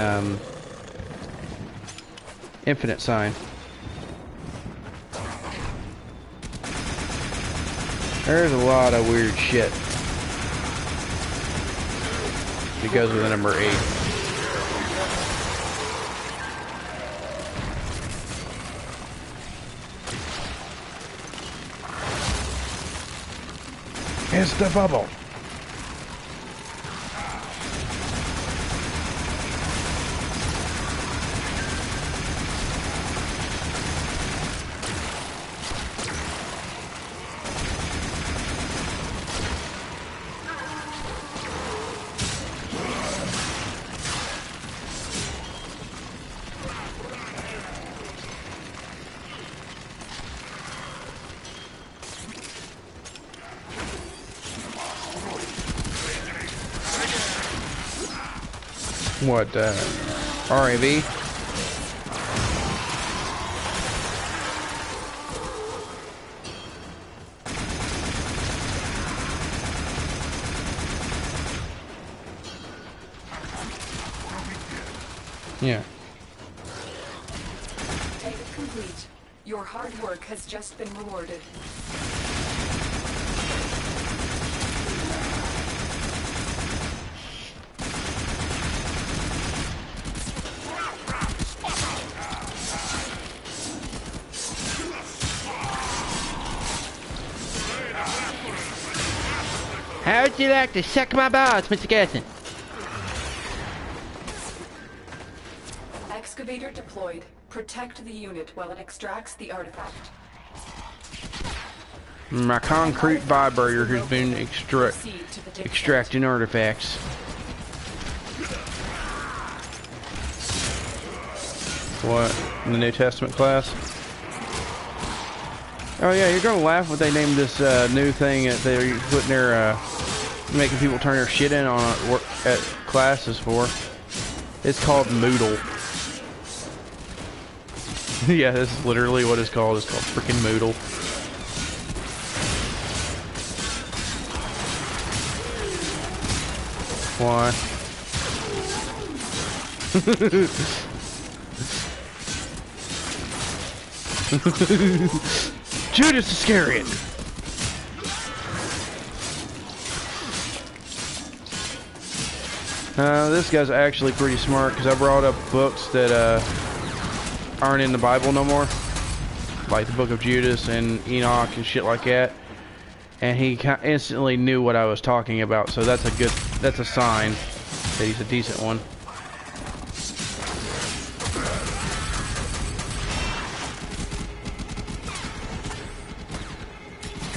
infinite sign. There's a lot of weird shit that goes with the number 8. It's the bubble. What, RAV? Yeah. Take it complete. Your hard work has just been rewarded. How would you like to suck my balls, Mr. Gasson? Excavator deployed. Protect the unit while it extracts the artifact. My concrete vibrator has been extracting artifacts. What? In the New Testament class? Oh yeah, you're gonna laugh when they named this new thing that they're putting their making people turn their shit in on at classes for. It's called Moodle. Yeah, this is literally what it's called. It's called freaking Moodle. Why? Judas Iscariot! This guy's actually pretty smart because I brought up books that aren't in the Bible no more, like the Book of Judas and Enoch and shit like that, and he instantly knew what I was talking about. So that's a sign that he's a decent one.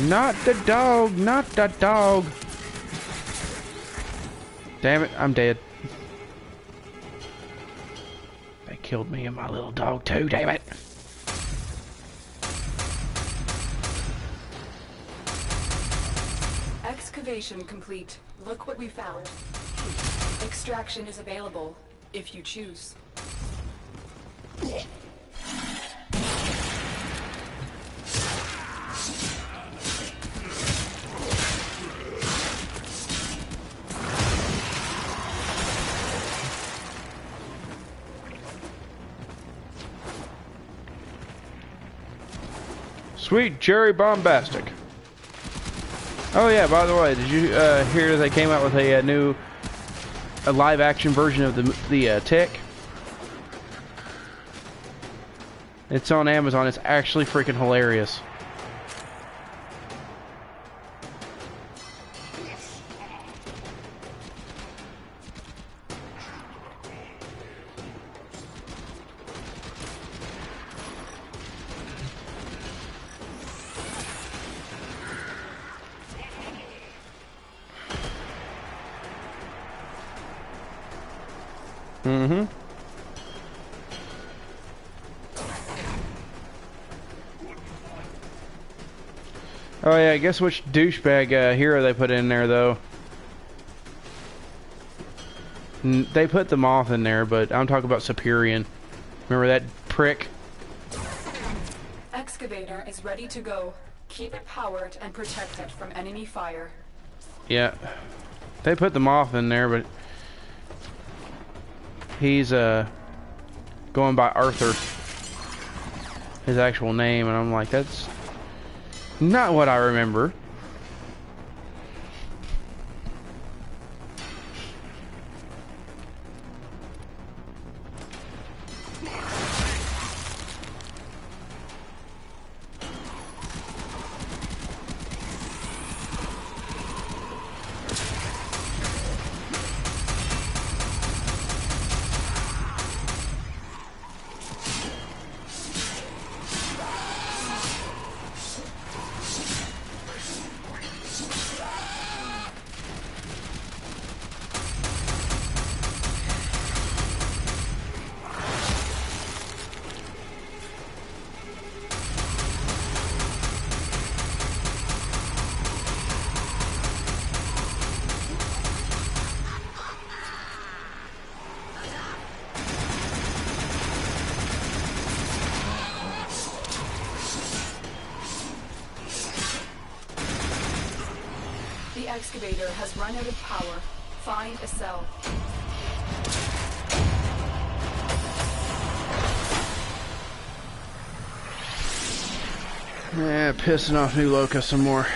Not the dog, not the dog. Damn it, I'm dead. They killed me and my little dog too, damn it. Excavation complete. Look what we found. Extraction is available, if you choose. Sweet cherry bombastic. Oh yeah, by the way, did you hear they came out with a live action version of the Tick? It's on Amazon. It's actually freaking hilarious. Mm-hmm. Oh yeah, guess which douchebag hero they put in there though? They put the Moth in there, but I'm talking about Superior. Remember that prick? Excavator is ready to go. Keep it powered and protect it from enemy fire. Yeah. They put the Moth in there, but he's going by Arthur, his actual name, and I'm like, that's not what I remember. excavator has run out of power. Find a cell. Yeah, pissing off New Loca some more.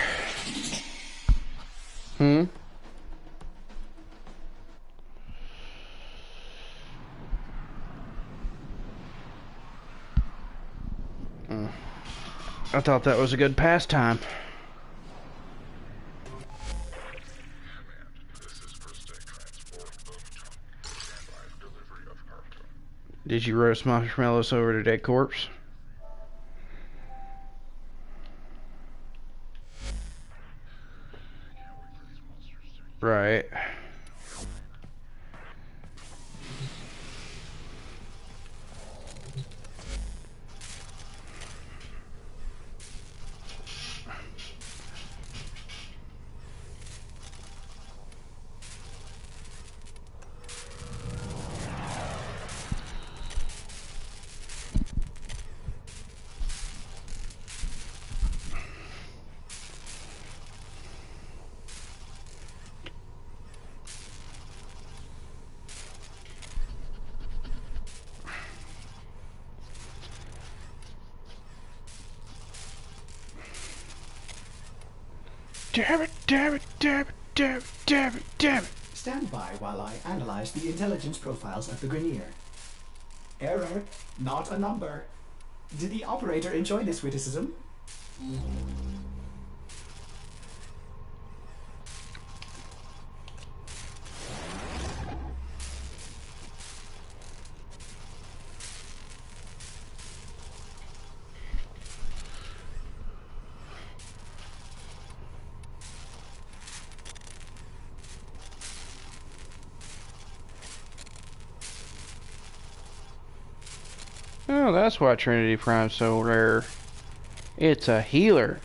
I thought that was a good pastime. Did you roast marshmallows over the dead corpse? Right. Damn it, damn it, damn it, damn it, damn it, damn it. Stand by while I analyze the intelligence profiles of the Grenier. Error, not a number. Did the operator enjoy this witticism? Oh, that's why Trinity Prime's so rare. It's a healer.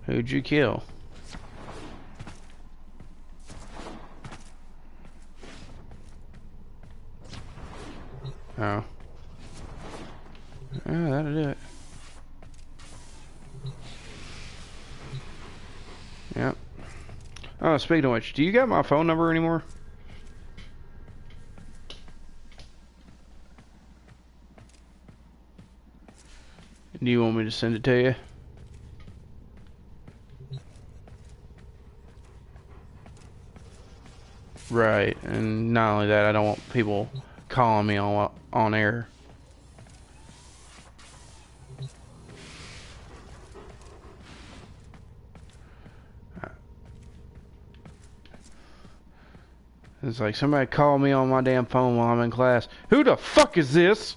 Who'd you kill? Oh. Oh, that'll do it. Yep. Oh, speaking of which, do you got my phone number anymore? Do you want me to send it to you? Right, and not only that, I don't want people calling me on air. It's like somebody called me on my damn phone while I'm in class. Who the fuck is this?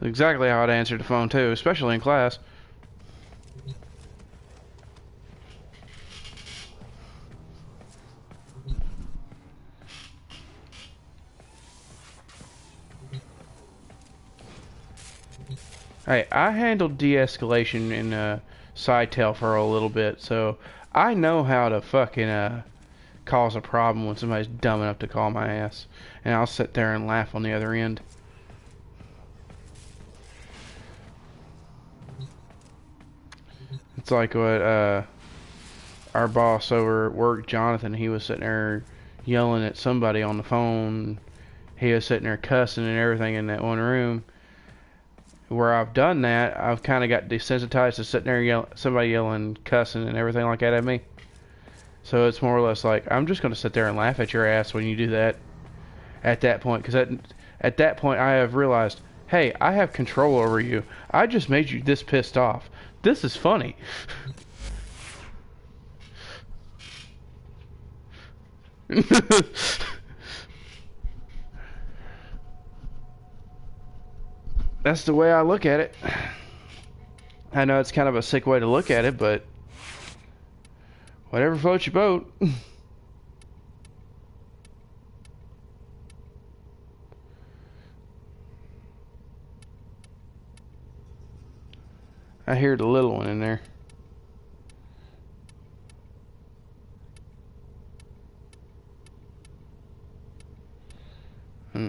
Exactly how I'd answer the phone too, especially in class. Hey, I handled de-escalation in Sidetail for a little bit, so I know how to fucking cause a problem when somebody's dumb enough to call my ass. And I'll sit there and laugh on the other end. It's like what our boss over at work, Jonathan, he was sitting there yelling at somebody on the phone. He was sitting there cussing and everything in that one room. Where I've done that, I've kind of got desensitized to sitting there somebody yelling, cussing, and everything like that at me. So it's more or less like, I'm just going to sit there and laugh at your ass when you do that at that point. Because at that point, I have realized, hey, I have control over you. I just made you this pissed off. This is funny. That's the way I look at it. I know it's kind of a sick way to look at it, but whatever floats your boat. I hear the little one in there. Hmm.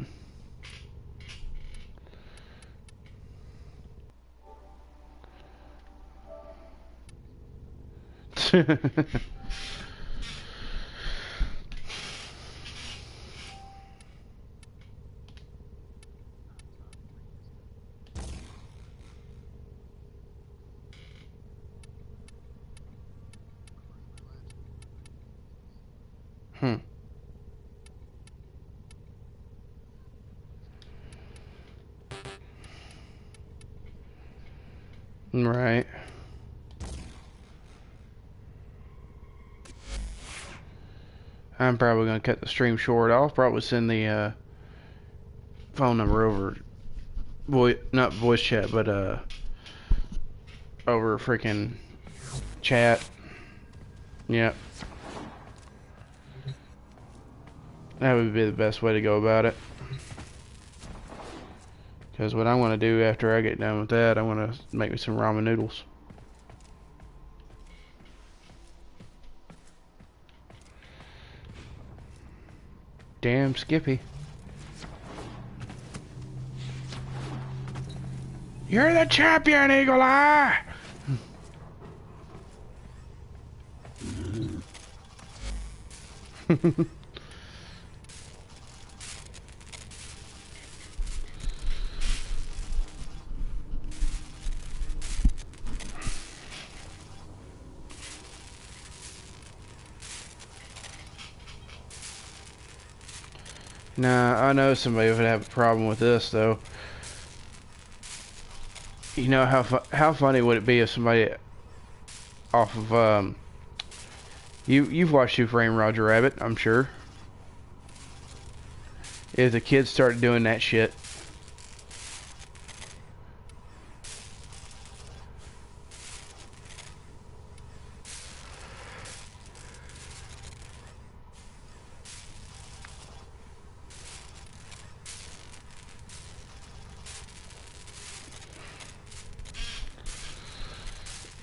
Hmm. Right. I'm probably gonna cut the stream short. I'll probably send the phone number over not voice chat, but over freaking chat. Yep. That would be the best way to go about it. Because what I want to do after I get done with that, I want to make me some ramen noodles. Damn Skippy. You're the champion, Eagle Eye! Nah, I know somebody would have a problem with this, though. You know how funny would it be if somebody off of you've watched Who Framed Roger Rabbit, I'm sure. If the kids started doing that shit.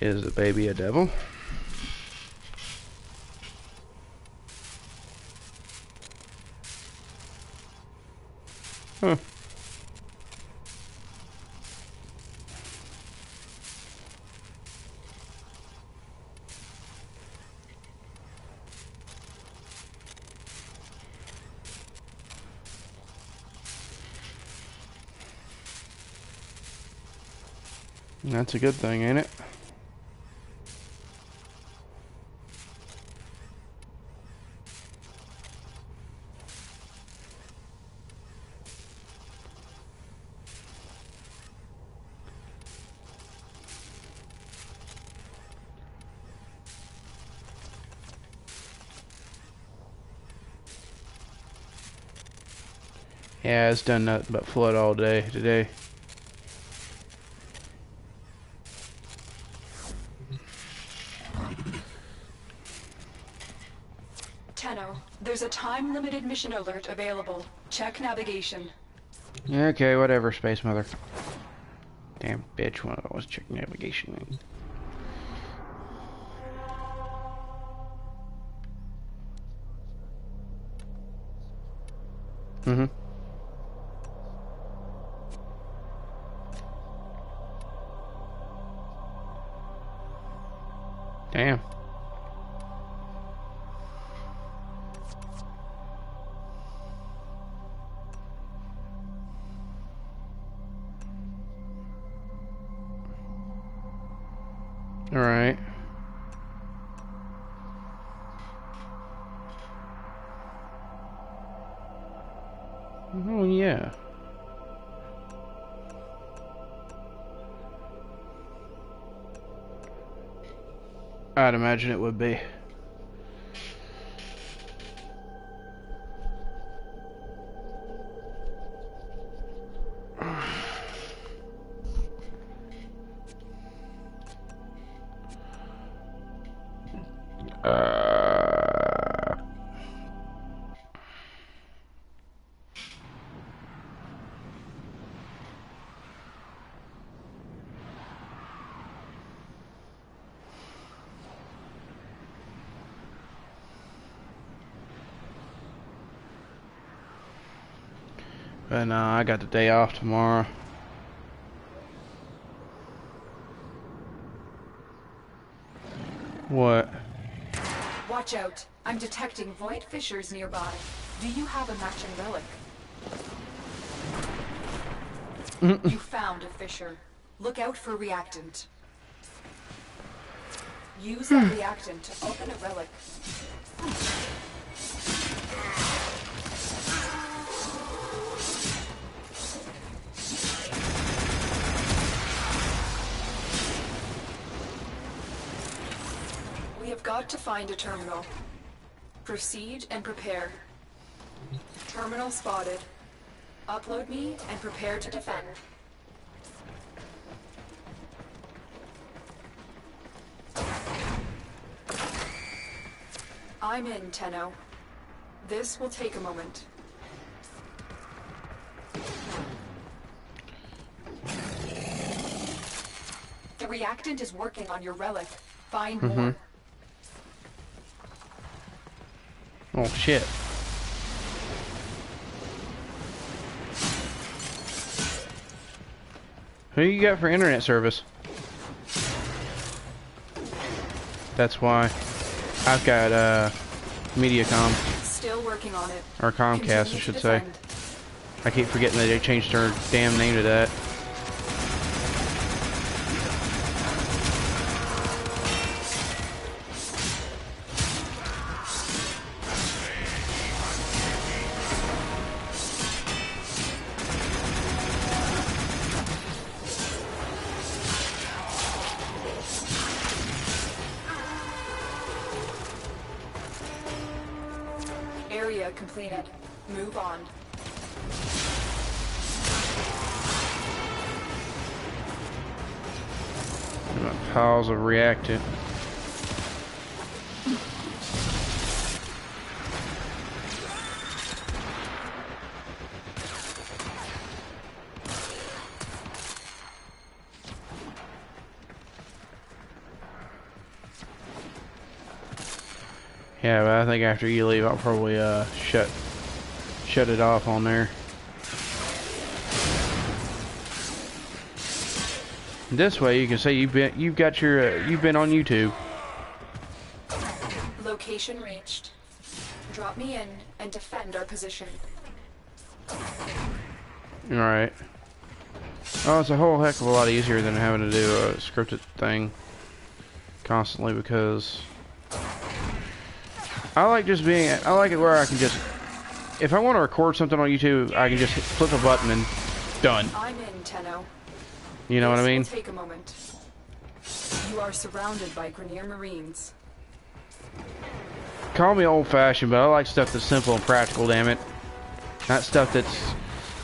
Is the baby a devil? Huh. That's a good thing, ain't it? Yeah, it's done nothing but flood all day today. Tenno, there's a time-limited mission alert available. Check navigation. Okay, whatever, Space Mother. Damn bitch, when I was checking navigation. Mm-hmm. Damn. All right. Oh yeah. I'd imagine it would be. But I got the day off tomorrow. What? Watch out. I'm detecting void fissures nearby. Do you have a matching relic? You found a fissure. Look out for reactant. Use that reactant to open a relic. We have got to find a terminal. Proceed and prepare. Terminal spotted. Upload me and prepare to defend. I'm in, Tenno. This will take a moment. The reactant is working on your relic. Find more. Oh shit. Who you got for internet service? That's why. I've got Mediacom. Still working on it. Or Comcast, I should say. I keep forgetting that they changed their damn name to that. Area completed. Move on. Piles of reactant. Yeah, but I think after you leave, I'll probably shut it off on there. This way, you can say you've been on YouTube. Location reached. Drop me in and defend our position. All right. Oh, it's a whole heck of a lot easier than having to do a scripted thing constantly because I like it where I can just, if I want to record something on YouTube, I can just flip a button and done. I'm in, Tenno. You know what I mean? Take a moment. You are surrounded by Grenier Marines. Call me old-fashioned, but I like stuff that's simple and practical, damn it. Not stuff that's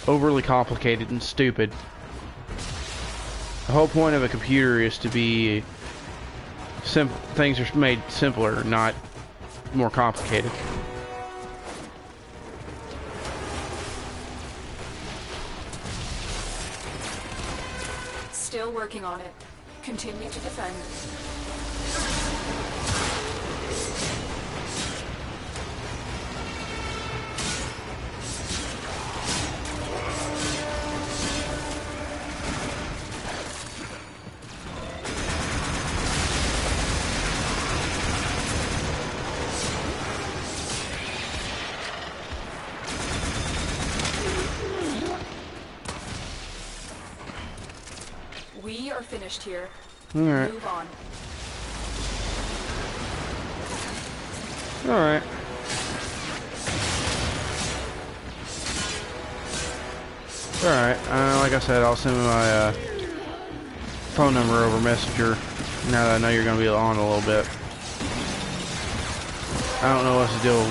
overly complicated and stupid. The whole point of a computer is to be simple. Things are made simpler, not more complicated. Still working on it. Continue to defend. We are finished here. Alright. Move on. Alright. Alright. Like I said, I'll send my phone number over Messenger now that I know you're going to be on a little bit. I don't know what's the deal.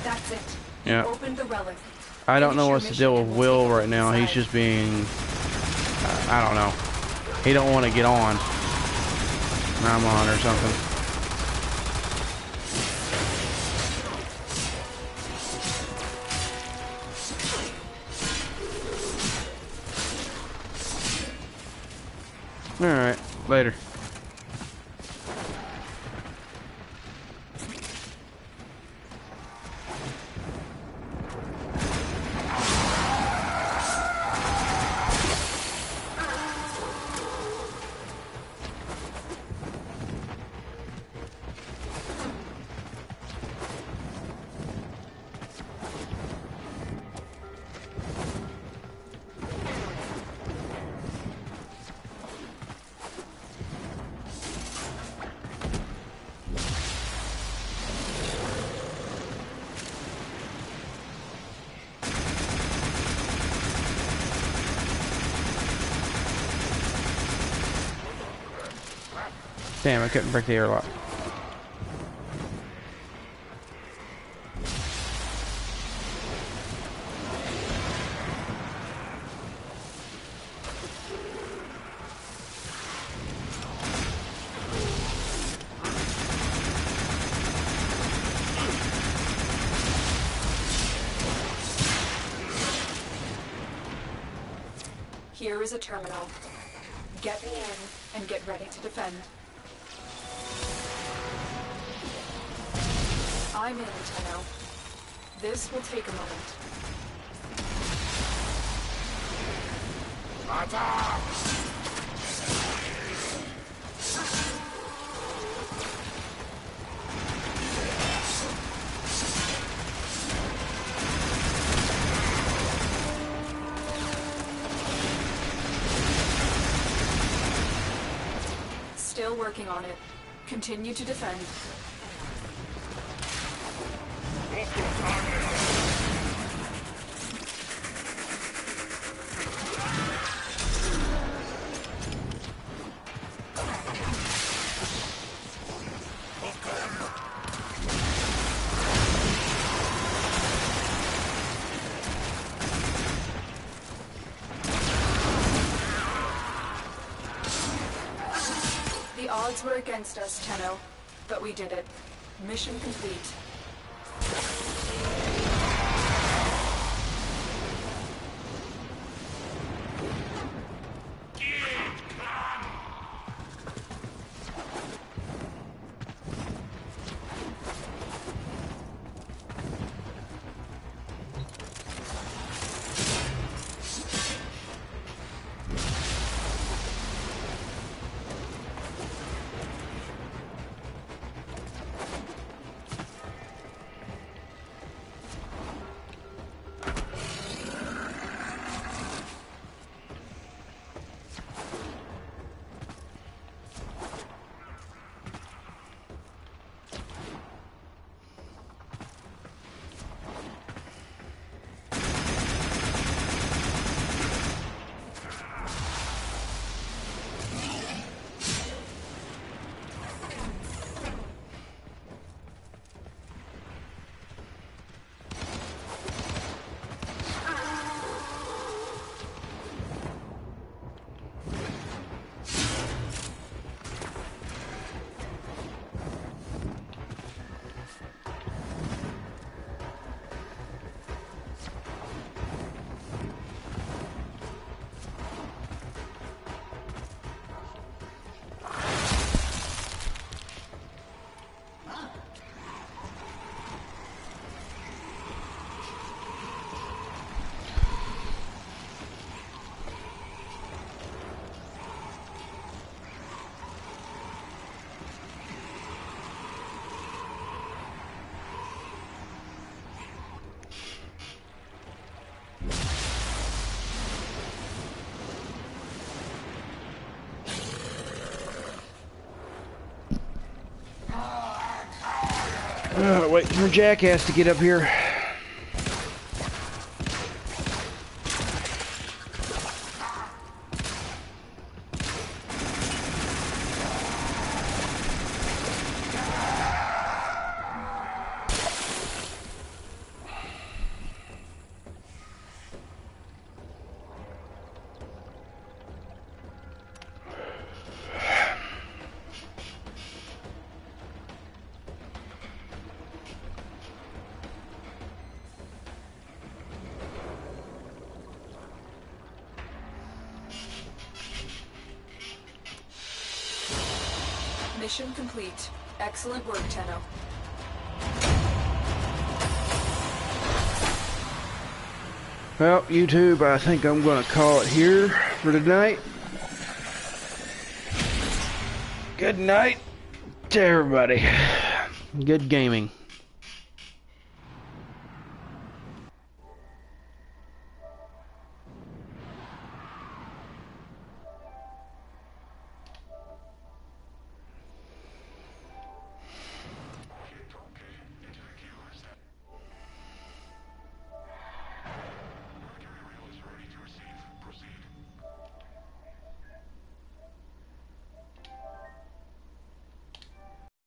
That's it. Yeah. Open the relic. I don't know what's the deal with Will right now. He's just being... I don't know. He don't want to get on. I'm on or something. Alright, later. Damn, I couldn't break the airlock. Here is a terminal. Get me in and get ready to defend. I'm in, Tenno. This will take a moment. Attack! Still working on it. Continue to defend. The odds were against us, Tenno, but we did it. Mission complete. Waiting for Jackass to get up here. Mission complete. Excellent work, Tenno. Well, YouTube, I think I'm going to call it here for tonight. Good night to everybody. Good gaming.